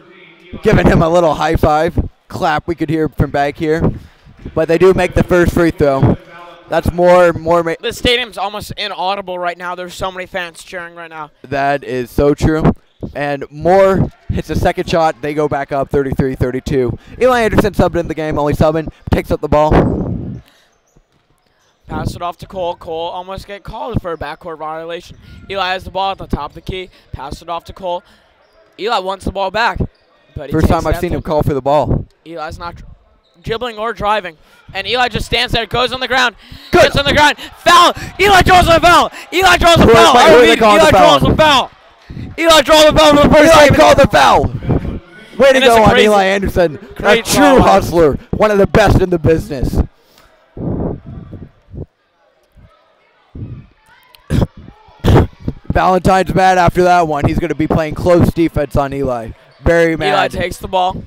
Giving him a little high five. Clap we could hear from back here. But they do make the first free throw. That's more. The stadium's almost inaudible right now. There's so many fans cheering right now. That is so true. And Moore hits a second shot. They go back up 33-32. Eli Anderson subbed in the game, only subbing. Takes up the ball. Pass it off to Cole. Cole almost get called for a backcourt violation. Eli has the ball at the top of the key. Pass it off to Cole. Eli wants the ball back. But he First takes time I've that seen him thing. call for the ball. Eli's not dribbling or driving. And Eli just stands there, goes on the ground. Good. Gets on the ground. Foul! Eli draws a foul! Eli draws a Who are foul! they- who are they Eli calling the draws foul? a foul! Eli draws a foul for the first Eli time. called the foul. Way to And it's go a on crazy- Eli Anderson. A great true foul. hustler. One of the best in the business. Valentine's mad after that one. He's going to be playing close defense on Eli. Very mad. Eli takes the ball.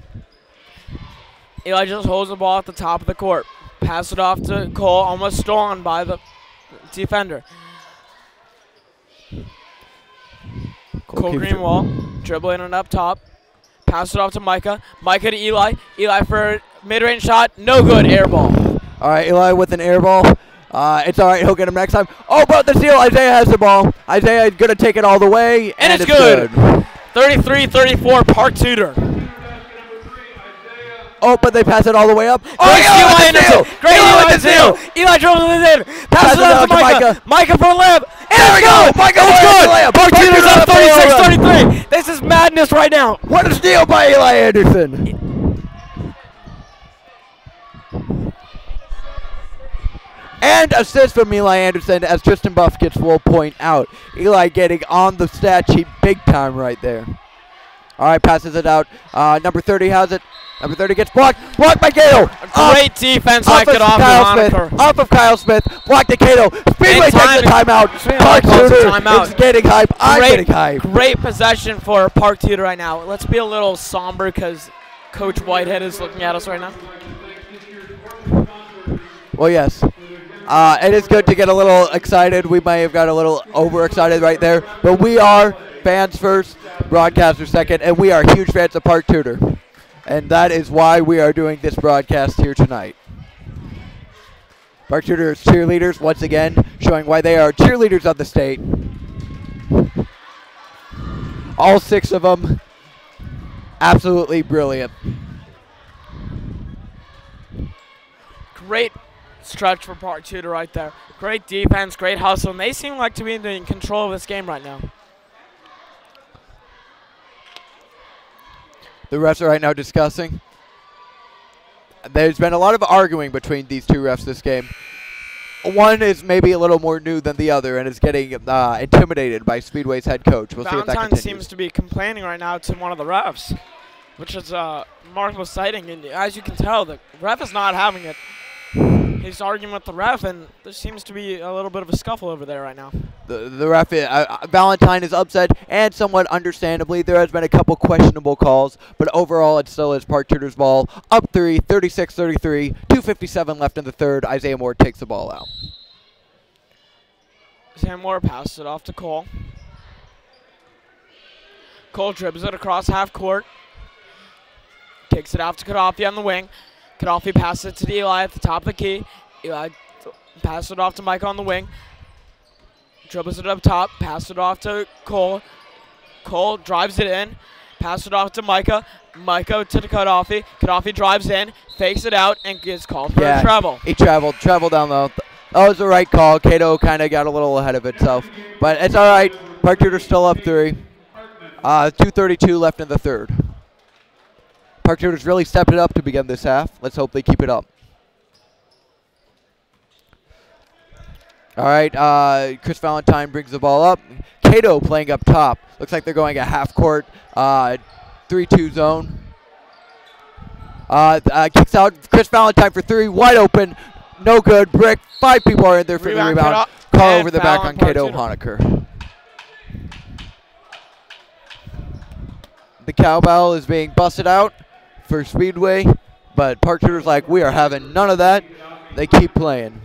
Eli just holds the ball at the top of the court. Pass it off to Cole, almost stolen by the defender. Cole keeps it. Greenwald dribbling it up top. Pass it off to Micah. Micah to Eli. Eli for a mid-range shot. No good. Air ball. All right, Eli with an air ball. It's all right. He'll get him next time. Oh, but the steal. Isaiah has the ball. Isaiah is going to take it all the way. And it's good. 33-34, Park Tudor. Oh, but they pass it all the way up. Oh, Great Eli Eli with the Anderson. steal. Great Eli Eli with the steal. Eli dribbles it in. Pass it off to Micah. Micah for a layup. And There we go. Micah with the layup. Park Park Tudor's Tudor up with the 36-33. This is madness right now. What a steal by Eli Anderson. And assist from Eli Anderson, as Tristan Buskets will point out. Eli getting on the stat sheet big time right there. All right, passes it out. Number 30 has it. Number 30 gets blocked. Blocked by Cato. Great defense by Off of Gaddafi Kyle Smith. Moniker. Off of Kyle Smith. Blocked to Cato. Speedway And takes the timeout. Speedway Park calls the Tudor timeout. is getting hype. I'm getting hype. Great possession for Park Tudor right now. Let's be a little somber because Coach Whitehead is looking at us right now. Well, yes. It is good to get a little excited. We may have got a little overexcited right there. But we are fans first, broadcasters second, and we are huge fans of Park Tudor. And that is why we are doing this broadcast here tonight. Park Tudor's cheerleaders, once again, showing why they are cheerleaders of the state. All 6 of them, absolutely brilliant. Great stretch for Park Tudor right there. Great defense, great hustle, and they seem like to be in control of this game right now. The refs are right now discussing. There's been a lot of arguing between these 2 refs this game. One is maybe a little more new than the other and is getting intimidated by Speedway's head coach. We'll see if that Valentine continues. seems to be complaining right now to one of the refs, which is Mark was citing, and as you can tell, the ref is not having it. He's arguing with the ref, and there seems to be a little bit of a scuffle over there right now. The ref, Valentine is upset, and somewhat understandably, there has been a couple questionable calls, but overall it still is Park Tudor's ball. Up 3, 36-33, 2:57 left in the third. Isaiah Moore takes the ball out. Sam Moore passes it off to Cole. Cole dribbles it across half court. Kicks it out to Gaddafi on the wing. Gaddafi passes it to Eli at the top of the key. Eli passes it off to Micah on the wing. Dribbles it up top. Passes it off to Cole. Cole drives it in. Passes it off to Micah. Micah to Gaddafi. Gaddafi drives in, fakes it out, and gets called for a travel. He traveled down low. That was the right call. Cato kind of got a little ahead of itself. But it's all right. Park Tudor's still up 3. 2:32 left in the third. Park Tudor's really stepped it up to begin this half. Let's hope they keep it up. All right, Chris Valentine brings the ball up. Cato playing up top. Looks like they're going a half court 3-2 zone. Kicks out Chris Valentine for 3, wide open, no good. Brick. 5 people are in there for the rebound. Call over the back on Cato Honecker. The cowbell is being busted out for Speedway, but Park Tudor's like, we are having none of that. They keep playing.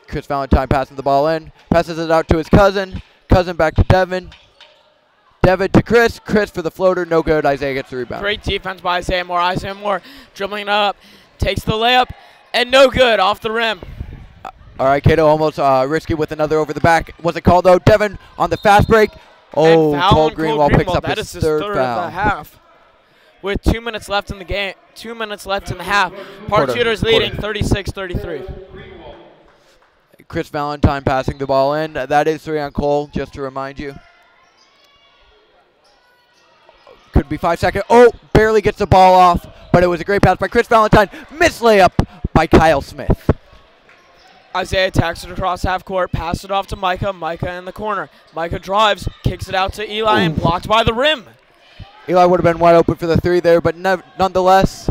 Chris Valentine passing the ball in, passes it out to his cousin. Cousin back to Devin. Devin to Chris. Chris for the floater, no good. Isaiah gets the rebound. Great defense by Isaiah Moore. Isaiah Moore dribbling it up, takes the layup, and no good off the rim. All right, Cato almost risky with another over the back. Wasn't called though. Devin on the fast break. Oh, Cole Greenwald picks up his third foul. Of the half. With 2 minutes left in the game, 2 minutes left in the half. Park Tudor's leading 36-33. Chris Valentine passing the ball in. That is 3 on Cole, just to remind you. Could be 5 seconds. Oh, barely gets the ball off, but it was a great pass by Chris Valentine. Missed layup by Kyle Smith. Isaiah attacks it across half court, passes it off to Micah. Micah in the corner. Micah drives, kicks it out to Eli, and blocked by the rim. Eli would have been wide open for the 3 there, but nonetheless.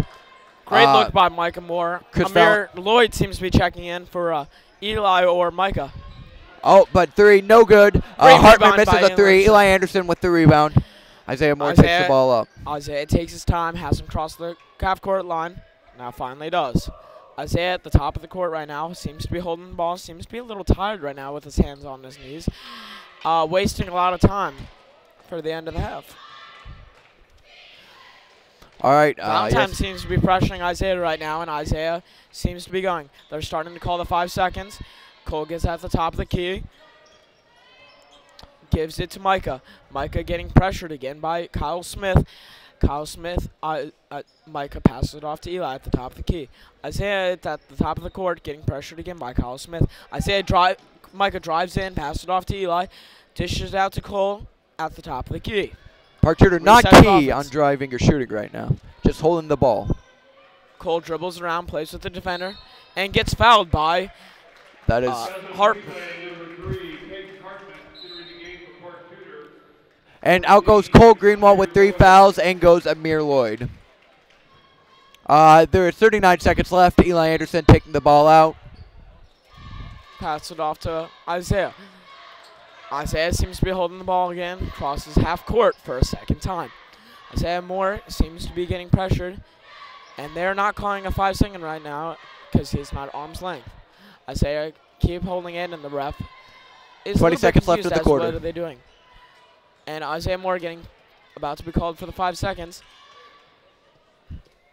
Great look by Micah Moore. Amir Lloyd seems to be checking in for Eli or Micah. Oh, but 3, no good. Hartman misses a 3. Eli Anderson with the rebound. Isaiah Moore takes the ball up. Isaiah takes his time, has him cross the half court line. Now finally does. Isaiah at the top of the court right now, seems to be holding the ball, seems to be a little tired right now with his hands on his knees. Wasting a lot of time for the end of the half. All right. Valentine seems to be pressuring Isaiah right now, and Isaiah seems to be going. They're starting to call the 5 seconds. Cole gets at the top of the key. Gives it to Micah. Micah getting pressured again by Kyle Smith. Kyle Smith, Micah passes it off to Eli at the top of the key. Isaiah at the top of the court, getting pressured again by Kyle Smith. Micah drives in, passes it off to Eli, dishes it out to Cole at the top of the key. Park Tudor not key on driving or shooting right now, just holding the ball. Cole dribbles around, plays with the defender, and gets fouled by Hartman. And out goes Cole Greenwald with 3 fouls, and goes Amir Lloyd. There are 39 seconds left. Eli Anderson taking the ball out. Pass it off to Isaiah. Isaiah seems to be holding the ball again. Crosses half court for a second time. Isaiah Moore seems to be getting pressured. And they're not calling a 5-second right now because he's not arm's length. Isaiah keep holding it, and the ref is 20 seconds left in the quarter. What are they doing? And Isaiah Moore about to be called for the 5 seconds.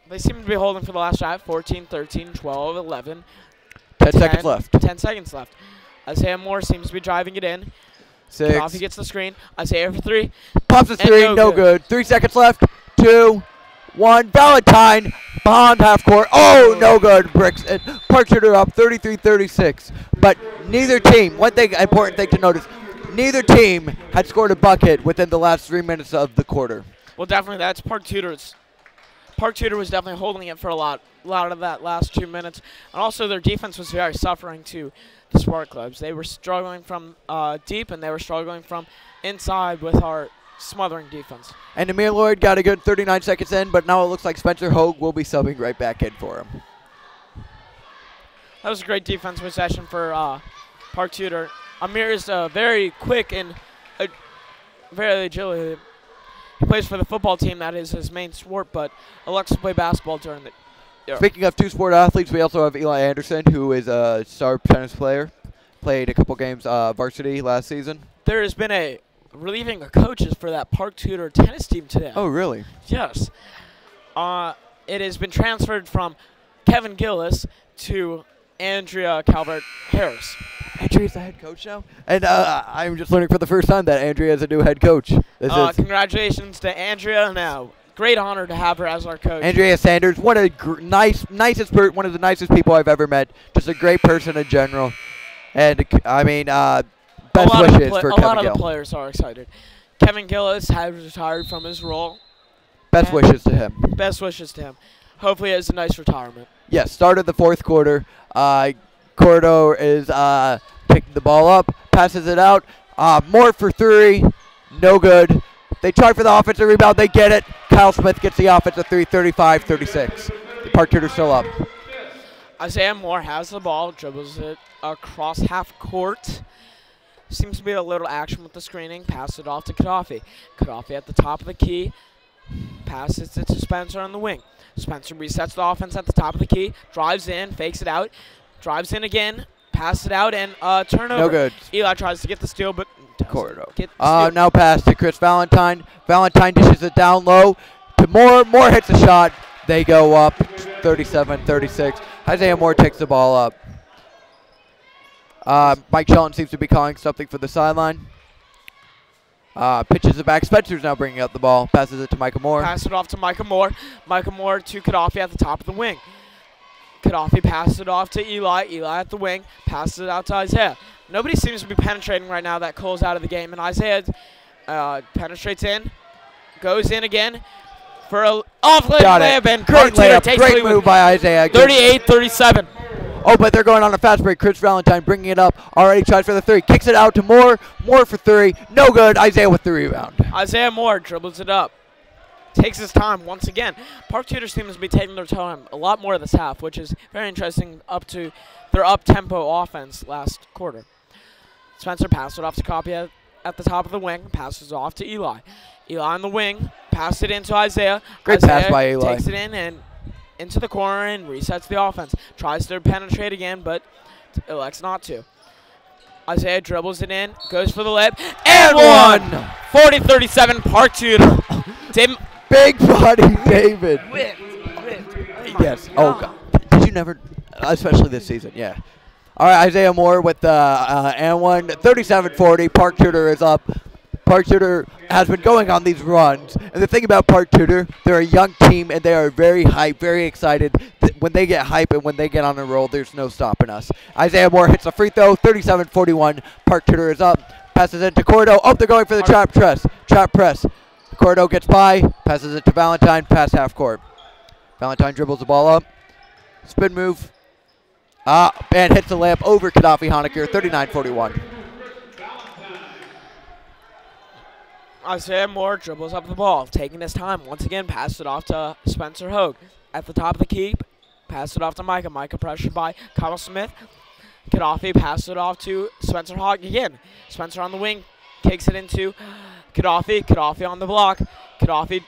They seem to be holding for the last shot. 14, 13, 12, 11. 10 seconds left. 10 seconds left. Isaiah Moore seems to be driving it in. 6. Coffee gets the screen. Isaiah for 3. Pops a 3, no good. 3 seconds left. 2, 1. Valentine behind half court. Oh, no good. Bricks it. Park Tudor up 33-36. But neither team, important thing to notice, neither team had scored a bucket within the last 3 minutes of the quarter. Well, definitely that's Park Tudor's. Park Tudor was definitely holding it for a lot of that last 2 minutes. And also their defense was very suffering to the Spark Clubs. They were struggling from deep, and they were struggling from inside with our smothering defense. And Amir Lloyd got a good 39 seconds in, but now it looks like Spencer Hogue will be subbing right back in for him. That was a great defense possession for Park Tudor. Amir is very quick and very agile. He plays for the football team. That is his main sport, but elects to play basketball during the year. Speaking of 2-sport athletes, we also have Eli Anderson, who is a star tennis player. Played a couple games varsity last season. There has been a relieving of coaches for that Park Tudor tennis team today. Oh, really? Yes. It has been transferred from Kevin Gillis to Andrea Calvert-Harris. Andrea's the head coach now? And I'm just learning for the first time that Andrea is a new head coach. Congratulations to Andrea now. Great honor to have her as our coach. Andrea Sanders, one of the one of the nicest people I've ever met. Just a great person in general. And, I mean, best wishes for Kevin Gill. A lot of the players are excited. Kevin Gillis has retired from his role. Best wishes to him. Best wishes to him. Hopefully he has a nice retirement. Yes, started the fourth quarter. Cordo is picking the ball up, passes it out. Moore for three, no good. They try for the offensive rebound, they get it. Kyle Smith gets the offensive three, 35-36. Park Tudor still up. Isaiah Moore has the ball, dribbles it across half court. Seems to be a little action with the screening. Pass it off to Gaddafi. Gaddafi at the top of the key. Passes it to Spencer on the wing. Spencer resets the offense at the top of the key. Drives in, fakes it out. Drives in again. Passes it out, and turnover. No good. Eli tries to get the steal, but Cordo. Now pass to Chris Valentine. Valentine dishes it down low to Moore. Moore hits a shot. They go up 37-36. Isaiah Moore takes the ball up. Mike Sheldon seems to be calling something for the sideline. Pitches it back. Spencer's now bringing up the ball. Passes it to Micah Moore. Pass it off to Micah Moore. Micah Moore to Gaddafi at the top of the wing. Gaddafi passes it off to Eli. Eli at the wing. Passes it out to Isaiah. Nobody seems to be penetrating right now. That Cole's out of the game. And Isaiah penetrates in. Goes in again for an off-layup layup. And great layup. Great move by Isaiah. 38-37. Oh, but they're going on a fast break. Chris Valentine bringing it up. Already tries for the three. Kicks it out to Moore. Moore for three. No good. Isaiah with the rebound. Isaiah Moore dribbles it up. Takes his time once again. Park Tudor seems to be taking their time a lot more this half, which is very interesting up to their up-tempo offense last quarter. Spencer passes it off to Copy at the top of the wing. Passes it off to Eli. Eli on the wing. Pass it into Isaiah. Great pass by Eli. Takes it in and into the corner and resets the offense. Tries to penetrate again, but elects not to. Isaiah dribbles it in, goes for the lip, and one! 40-37, Park Tudor. Big body David. Yes. Oh, God. Did you never, especially this season, yeah. All right, Isaiah Moore with the and one. 37-40, Park Tudor is up. Park Tudor has been going on these runs. And the thing about Park Tudor, they're a young team, and they are very hyped, very excited. When they get hype and when they get on a roll, there's no stopping us. Isaiah Moore hits a free throw, 37-41. Park Tudor is up. Passes it to Cordo. Oh, they're going for the trap press. Trap press. Cordo gets by. Passes it to Valentine. Past half court. Valentine dribbles the ball up. Spin move. And hits the layup over Gaddafi Honecker, 39-41. Isaiah Moore dribbles up the ball, taking his time. Once again, pass it off to Spencer Hogue. At the top of the key, pass it off to Micah. Micah pressured by Kyle Smith. Gaddafi passes it off to Spencer Hogg again. Spencer on the wing, kicks it into Gaddafi. Gaddafi on the block. Gaddafi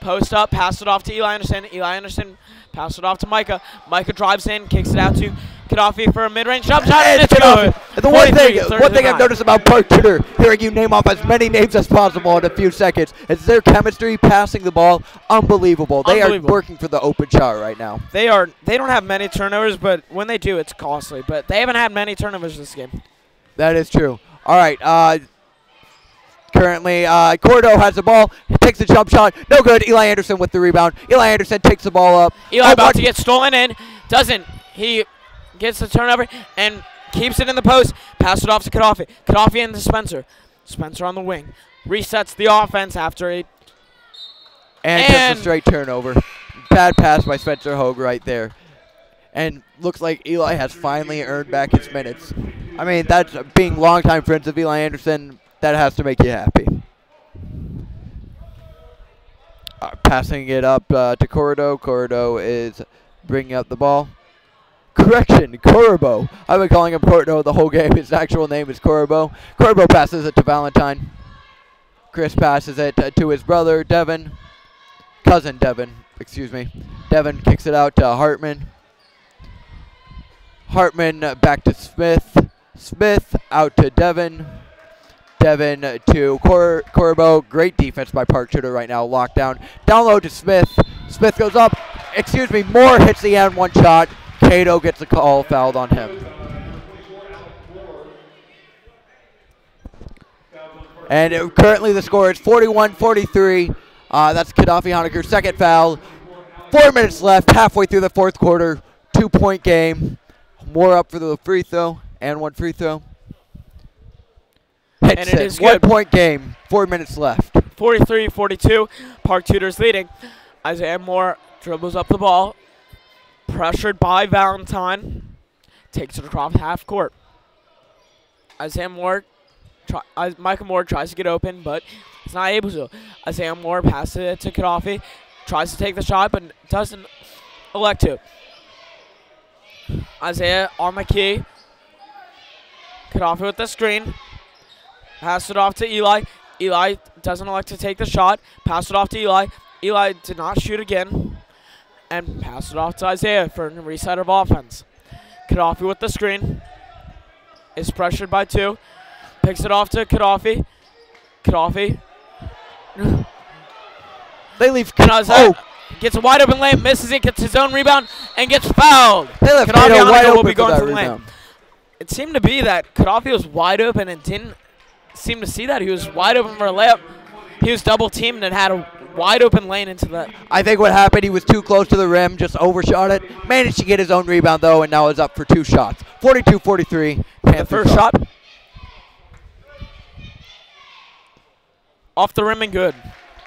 post up, pass it off to Eli Anderson. Eli Anderson pass it off to Micah. Micah drives in, kicks it out to Gaddafi for a mid-range jump shot, and it's good. The one thing I've noticed about Park Tudor, hearing you name off as many names as possible in a few seconds, is their chemistry passing the ball unbelievable. They are working for the open shot right now. They don't have many turnovers, but when they do, it's costly. But they haven't had many turnovers this game. That is true. All right. Currently, Cordo has the ball. He takes the jump shot. No good. Eli Anderson with the rebound. Eli Anderson takes the ball up. Eli about to get stolen in. Doesn't. He gets the turnover and keeps it in the post. Pass it off to Gaddafi. Gaddafi into Spencer. Spencer on the wing. Resets the offense after a... And gets a straight turnover. Bad pass by Spencer Hogue right there. And looks like Eli has finally earned back his minutes. I mean, that's being longtime friends of Eli Anderson. That has to make you happy. Passing it up to Cordo. Cordo is bringing up the ball. Correction, Corbo. I've been calling him Cordo the whole game. His actual name is Corbo. Corbo passes it to Valentine. Chris passes it to his brother, Devin. Cousin Devin, excuse me. Devin kicks it out to Hartman. Hartman back to Smith. Smith out to Devin. Devin to Corbo. Great defense by Park Tudor right now. Lockdown. Down low to Smith. Smith goes up. Excuse me, Moore hits the end one shot. Cato gets a call fouled on him. And currently the score is 41-43. That's Gaddafi Honeker's second foul. 4 minutes left, halfway through the fourth quarter. 2-point game. Moore up for the free throw and one free throw. And it is good. 1 point game, 4 minutes left. 43-42, Park Tudor's leading. Isaiah Moore dribbles up the ball, pressured by Valentine, takes it across half court. Isaiah Moore, Michael Moore tries to get open, but he's not able to. Isaiah Moore passes it to Gaddafi, tries to take the shot, but doesn't elect to. Isaiah on the key. Gaddafi with the screen. Pass it off to Eli. Eli doesn't elect to take the shot. Pass it off to Eli. Eli did not shoot again. And pass it off to Isaiah for a reset of offense. Gaddafi with the screen. Is pressured by two. Picks it off to Gaddafi. Gaddafi. They leave. Gets a wide open lane, misses it, gets his own rebound, and gets fouled. They left Cato wide open will be going for to that the lane. rebound. It seemed to be that Gaddafi was wide open and didn't seem to see that. He was wide open for a layup. He was double teamed and had a wide open lane into the. I think what happened, he was too close to the rim, just overshot it. Managed to get his own rebound, though, and now is up for two shots. 42-43. The first shot. Off the rim and good.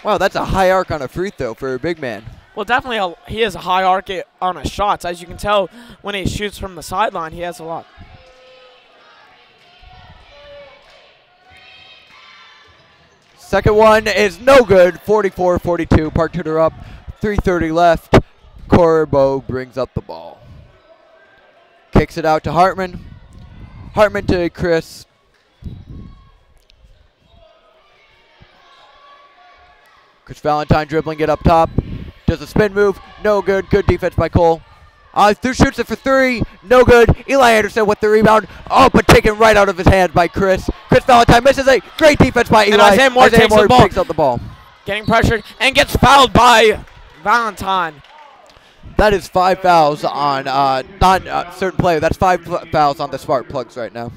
Wow, that's a high arc on a free throw for a big man. Well, definitely he has a high arc on his shots. As you can tell, when he shoots from the sideline, he has a lot. Second one is no good. 44-42. Park Tudor up. 3:30 left. Corbo brings up the ball. Kicks it out to Hartman. Hartman to Chris. Chris Valentine dribbling it up top. Does a spin move. No good. Good defense by Cole. Shoots it for three. No good. Eli Anderson with the rebound. Oh, but taken right out of his hand by Chris. Chris Valentine misses a great defense by Eli. And Isaiah Moore takes out the ball. Getting pressured and gets fouled by Valentine. That is 5 fouls on certain player. That's 5 fouls on the Spark Plugs right now.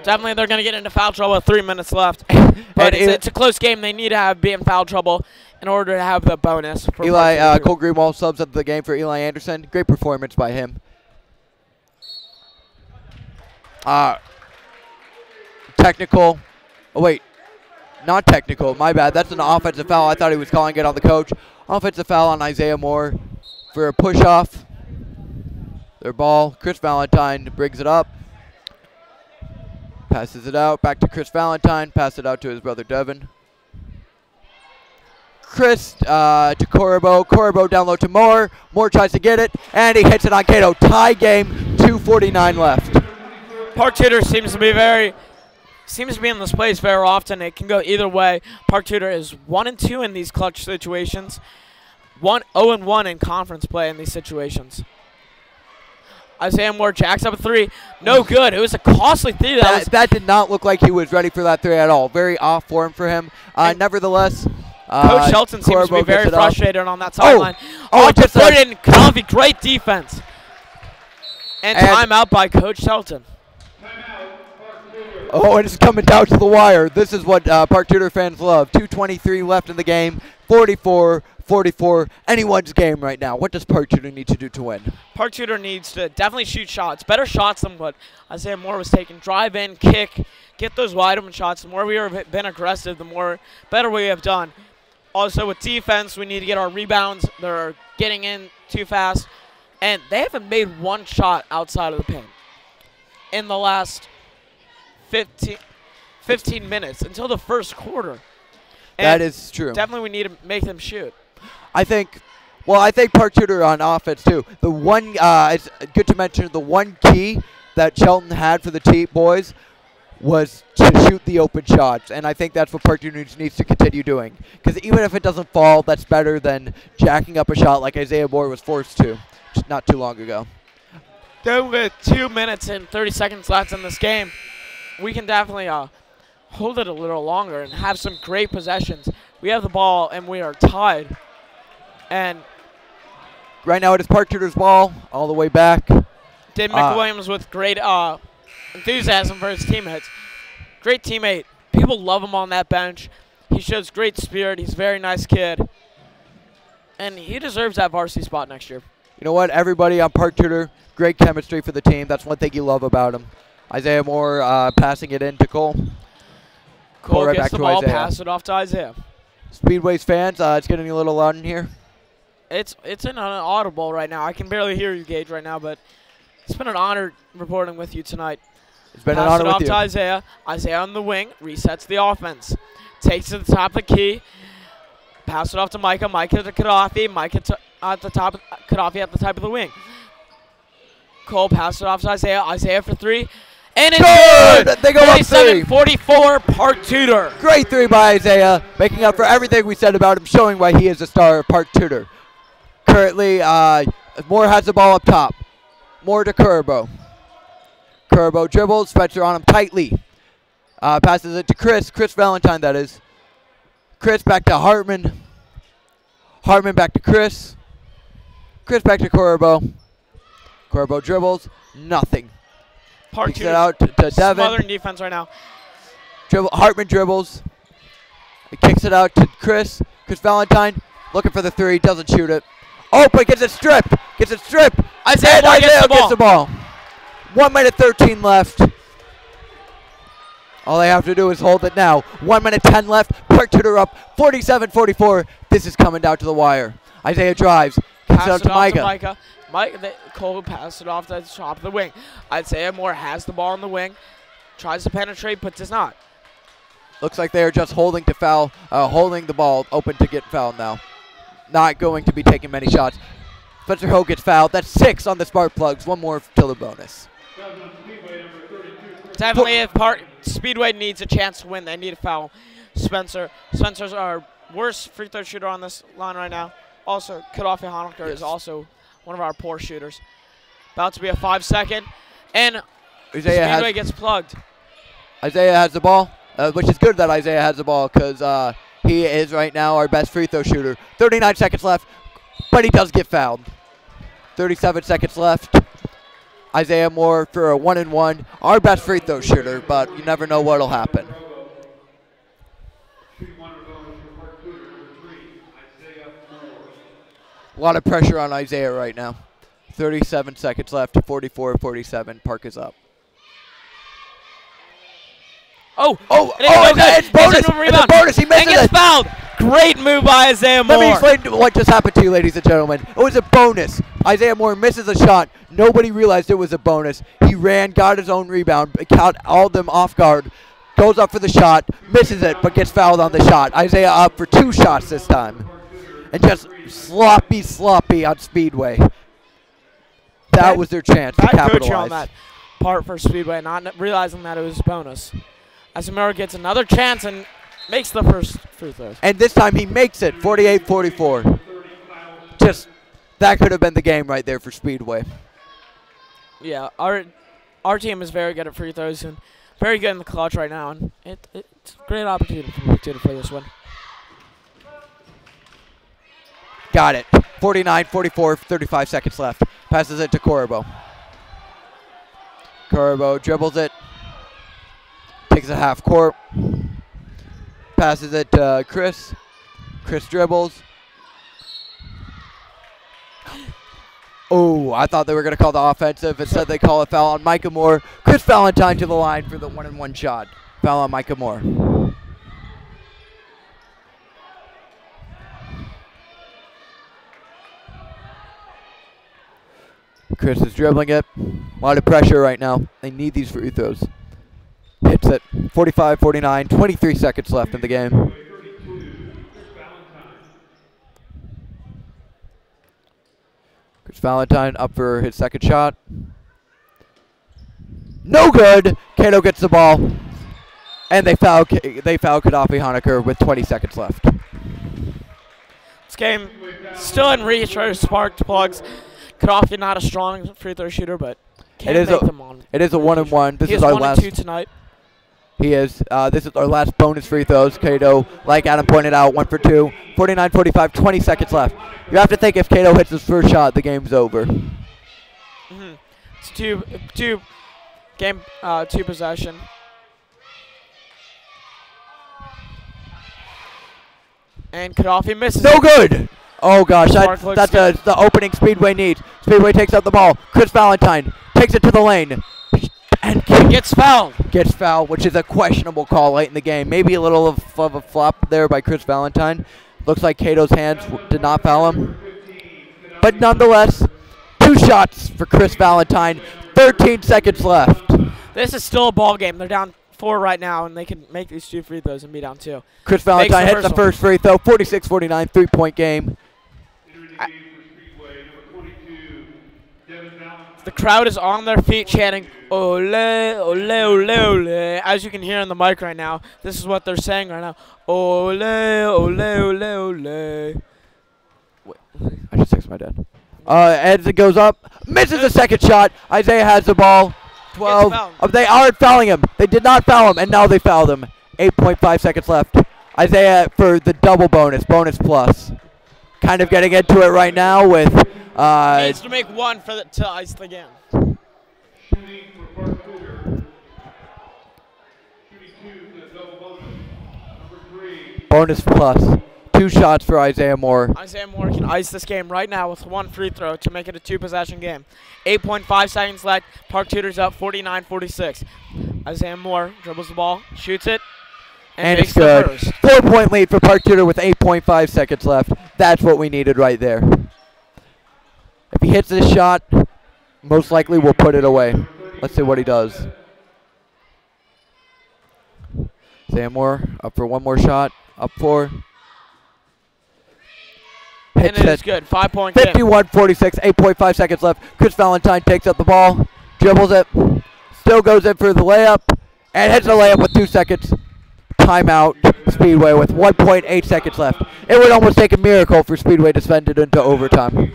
Definitely they're going to get into foul trouble with 3 minutes left. But it's a close game. They need to be in foul trouble in order to have the bonus. For Cole Greenwald subs up the game for Eli Anderson. Great performance by him. Technical. Oh, wait. Not technical. My bad. That's an offensive foul. I thought he was calling it on the coach. Offensive foul on Isaiah Moore for a push-off. Their ball. Chris Valentine brings it up. Passes it out. Back to Chris Valentine. Pass it out to his brother Devin. Chris to Corbo. Corbo down low to Moore. Moore tries to get it, and he hits it on Cato. Tie game, 2:49 left. Park Tudor seems to be in this place very often. It can go either way. Park Tudor is 1-2 in these clutch situations. 0-1 in conference play in these situations. Isaiah Moore jacks up a three. No good. It was a costly three. That did not look like he was ready for that three at all. Very off form for him. Nevertheless, Coach Shelton seems to be very frustrated on that sideline. Just put it in. Convy, great defense. And timeout by Coach Shelton. Oh, and it's coming down to the wire. This is what Park Tudor fans love. 2:23 left in the game. 44-44. Anyone's game right now. What does Park Tudor need to do to win? Park Tudor needs to definitely shoot shots. Better shots than what Isaiah Moore was taking. Drive in, kick, get those wide open shots. The more we have been aggressive, the better we have done. Also with defense, we need to get our rebounds. They're getting in too fast. And they haven't made one shot outside of the paint in the last 15 minutes until the first quarter. And that is true. Definitely we need to make them shoot. I think Park Tudor on offense too. The one, it's good to mention, the one key that Shelton had for the boys was to shoot the open shots, and I think that's what Park Tudor needs to continue doing. Because even if it doesn't fall, that's better than jacking up a shot like Isaiah Moore was forced to just not too long ago. Then with 2 minutes and 30 seconds left in this game, we can definitely hold it a little longer and have some great possessions. We have the ball and we are tied. And right now it is Park Tudor's ball all the way back. Dave McWilliams with great enthusiasm for his teammates. Great teammate. People love him on that bench. He shows great spirit. He's a very nice kid. And he deserves that varsity spot next year. You know what? Everybody on Park Tudor, great chemistry for the team. That's one thing you love about him. Isaiah Moore passing it in to Cole. Cole right gets back the to ball, Isaiah. pass it off to Isaiah. Speedway's fans, it's getting a little loud in here. It's an audible right now. I can barely hear you, Gage, right now, but it's been an honor reporting with you tonight. It's been an Pass honor it with off you. to Isaiah. Isaiah on the wing, resets the offense. Takes it to the top of the key. Pass it off to Micah. Micah to Gaddafi. Micah at the top. Gaddafi at the top of the wing. Cole pass it off to Isaiah. Isaiah for three. And it's good! They go up three. 47-44, Park Tudor. Great three by Isaiah, making up for everything we said about him, showing why he is a star of Park Tudor. Currently, Moore has the ball up top. Moore to Curbo. Curbo dribbles, Spencer on him tightly. Passes it to Chris Valentine, that is. Chris back to Hartman. Hartman back to Chris. Chris back to Curbo. Curbo dribbles, nothing. Park Kicks it Tudor out to Devin. smothering defense right now. Hartman dribbles. He kicks it out to Chris. Chris Valentine looking for the three, doesn't shoot it. Oh, but gets it stripped. Isaiah Moore Gets the ball. 1 minute 13 left. All they have to do is hold it now. 1 minute 10 left. Park Tudor up 47-44. This is coming down to the wire. Isaiah drives. Kicks it out to Micah. Cole passed it off to the top of the wing. Isaiah Moore has the ball in the wing. Tries to penetrate, but does not. Looks like they are just holding to foul, holding the ball open to get fouled now. Not going to be taking many shots. Spencer Ho gets fouled. That's 6 on the spark plugs. One more till the bonus. Definitely, if Speedway needs a chance to win, they need a foul. Spencer's our worst free throw shooter on this line right now. Also, Gaddafi Honaker is also one of our poor shooters. About to be a 5-second, and Speedway gets plugged. Isaiah has the ball, which is good that Isaiah has the ball because he is right now our best free throw shooter. 39 seconds left, but he does get fouled. 37 seconds left. Isaiah Moore for a 1-and-1, our best free throw shooter, but you never know what'll happen. A lot of pressure on Isaiah right now. 37 seconds left, 44-47, Park is up. It's bonus! It's a bonus, he misses and gets it! fouled! Great move by Isaiah Moore. Let me explain what just happened to you, ladies and gentlemen. It was a bonus. Isaiah Moore misses a shot. Nobody realized it was a bonus. He ran, got his own rebound, caught all of them off guard, goes up for the shot, misses it, but gets fouled on the shot. Isaiah up for 2 shots this time. And just sloppy on Speedway. That was their chance to capitalize. Coaching on that part for Speedway, not realizing that it was a bonus. Asamura gets another chance and makes the first free throw. And this time he makes it, 48-44. Just, that could have been the game right there for Speedway. Yeah, our team is very good at free throws and very good in the clutch right now. And it's a great opportunity for to play this one. Got it. 49-44, 35 seconds left. Passes it to Corbo. Corbo dribbles it. Takes it half court. Passes it to Chris. Chris dribbles. Oh, I thought they were going to call the offensive. Instead, they call a foul on Micah Moore. Chris Valentine to the line for the 1-and-1 shot. Foul on Micah Moore. Chris is dribbling it. A lot of pressure right now. They need these free throws. Hits it. 45-49. 23 seconds left in the game. Chris Valentine up for his second shot. No good. Cato gets the ball. And they foul Gaddafi Honaker with 20 seconds left. This game still in reach for sparked plugs. Gaddafi not a strong free throw shooter, but can make them on. It is a 1-and-1. This He is has our 1 last. and 2 tonight. He is. This is our last bonus free throws. Cato, like Adam pointed out, 1 for 2. 49-45, 20 seconds left. You have to think if Cato hits his first shot, the game's over. It's two possession. And Gaddafi misses. No good. Oh gosh, Spark that's the opening Speedway needs. Speedway takes out the ball. Chris Valentine takes it to the lane. And gets fouled. Gets fouled, which is a questionable call late in the game. Maybe a little of a flop there by Chris Valentine. Looks like Cato's hands did not foul him. But nonetheless, 2 shots for Chris Valentine. 13 seconds left. This is still a ball game. They're down 4 right now, and they can make these 2 free throws and be down 2. Chris Valentine hits the first free throw. 46-49, 3-point game. The crowd is on their feet chanting, ole, ole, ole, ole. As you can hear on the mic right now, this is what they're saying right now. Ole, ole, ole, ole. Wait, I just texted my dad. As it goes up, misses the second shot. Isaiah has the ball. 12. They aren't fouling him. They did not foul him, and now they fouled him. 8.5 seconds left. Isaiah for the double bonus plus. Kind of getting into it right now with... needs to make 1 to ice the game. Bonus plus. 2 shots for Isaiah Moore. Isaiah Moore can ice this game right now with 1 free throw to make it a 2-possession game. 8.5 seconds left. Park Tudor's up 49-46. Isaiah Moore dribbles the ball, shoots it, and it's good. 4-point lead for Park Tudor with 8.5 seconds left. That's what we needed right there. If he hits this shot, most likely we'll put it away. Let's see what he does. Isaiah Moore up for 1 more shot. Up 4. And it is good. 5-point game. 51-46, 8.5 seconds left. Chris Valentine takes up the ball, dribbles it, still goes in for the layup, and hits the layup with 2 seconds. Timeout, Speedway with 1.8 seconds left. It would almost take a miracle for Speedway to spend it into overtime.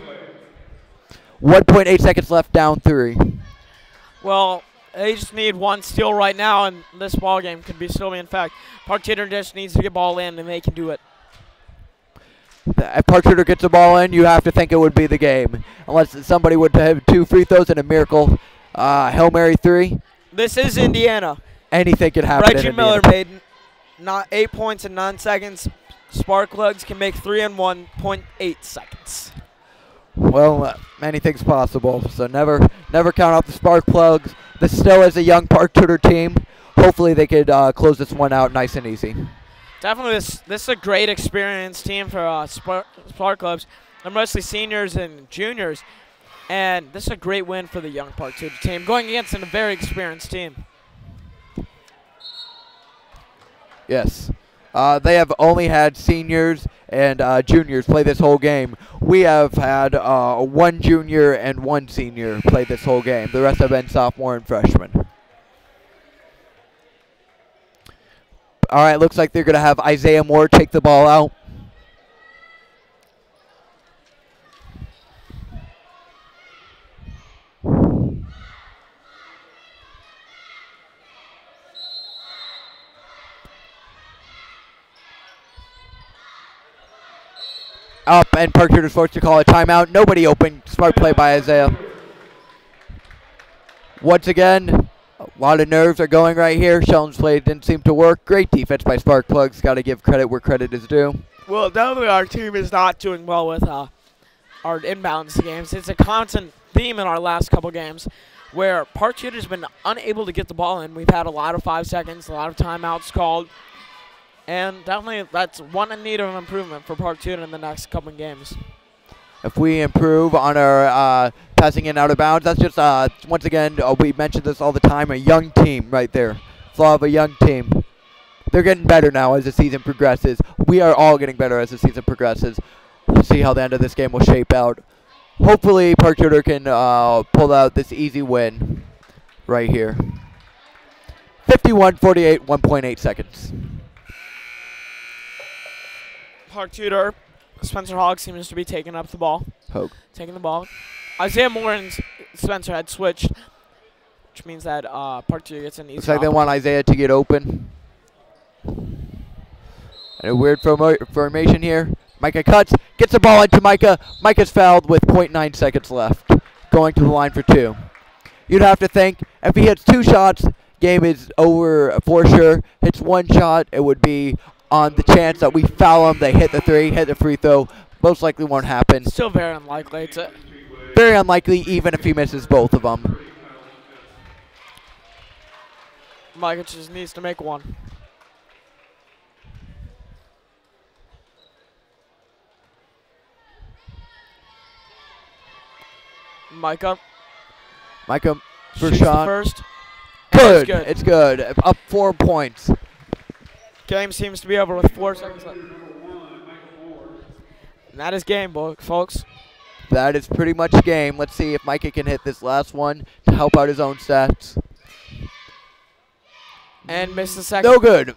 1.8 seconds left, down 3. Well, they just need 1 steal right now, and this ball game could be still be in fact. Park Tudor just needs to get ball in, and they can do it. If Park Tudor gets the ball in, you have to think it would be the game. Unless somebody would have 2 free throws and a miracle Hail Mary 3. This is Indiana. Anything could happen. Reggie Miller made 8 points in 9 seconds. Sparklugs can make 3 in 1.8 seconds. Well, anything's possible. So never count out the Sparkplugs. This still is a young Park Tudor team. Hopefully they could close this one out nice and easy. Definitely, this is a great experienced team for Spark Clubs. They're mostly seniors and juniors, and this is a great win for the young Park Tudor team, going against a very experienced team. Yes. They have only had seniors and juniors play this whole game. We have had 1 junior and 1 senior play this whole game. The rest have been sophomore and freshmen. All right, looks like they're going to have Isaiah Moore take the ball out. Up, and Park Tudor's forced to call a timeout. Nobody open. Smart play by Isaiah. Once again, a lot of nerves are going right here. Sheldon's play didn't seem to work. Great defense by Sparkplugs. Got to give credit where credit is due. Well, definitely our team is not doing well with our inbounds games. It's a constant theme in our last couple games where Park Tudor's been unable to get the ball in. We've had a lot of 5 seconds, a lot of timeouts called. And definitely that's one in need of improvement for Park Tudor in the next couple of games. If we improve on our passing in out of bounds, that's just, once again, we mention this all the time, a young team right there. Flaw of a young team. They're getting better now as the season progresses. We are all getting better as the season progresses. We'll see how the end of this game will shape out. Hopefully Park Tudor can pull out this easy win right here. 51-48, 1.8 seconds. Park Tudor, Spencer Hogg seems to be taking up the ball. Hogue. Taking the ball. Isaiah Moore and Spencer had switched. which means that Park Tudor gets an easy. Looks like they want Isaiah to get open. And a weird formation here. Micah cuts, gets the ball into Micah. Micah's fouled with 0.9 seconds left. Going to the line for 2. You'd have to think if he hits 2 shots, game is over for sure. Hits 1 shot, it would be on the chance that we foul him. They hit the 3, hit the free throw. Most likely won't happen. Still very unlikely. It's very unlikely even if he misses both of them. Micah just needs to make 1. Micah First shoots shot. The first. Good. It's good. Up 4 points. Game seems to be over with 4 seconds left. And that is game, folks. That is pretty much game. Let's see if Micah can hit this last one to help out his own stats. And missed the second. No good.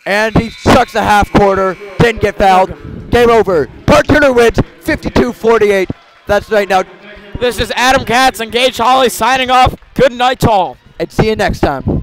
And he chucks a half quarter. Didn't get fouled. Game over. Park Tudor wins 52-48. That's right now. This is Adam Katz and Gage Hawley signing off. Good night to all. And see you next time.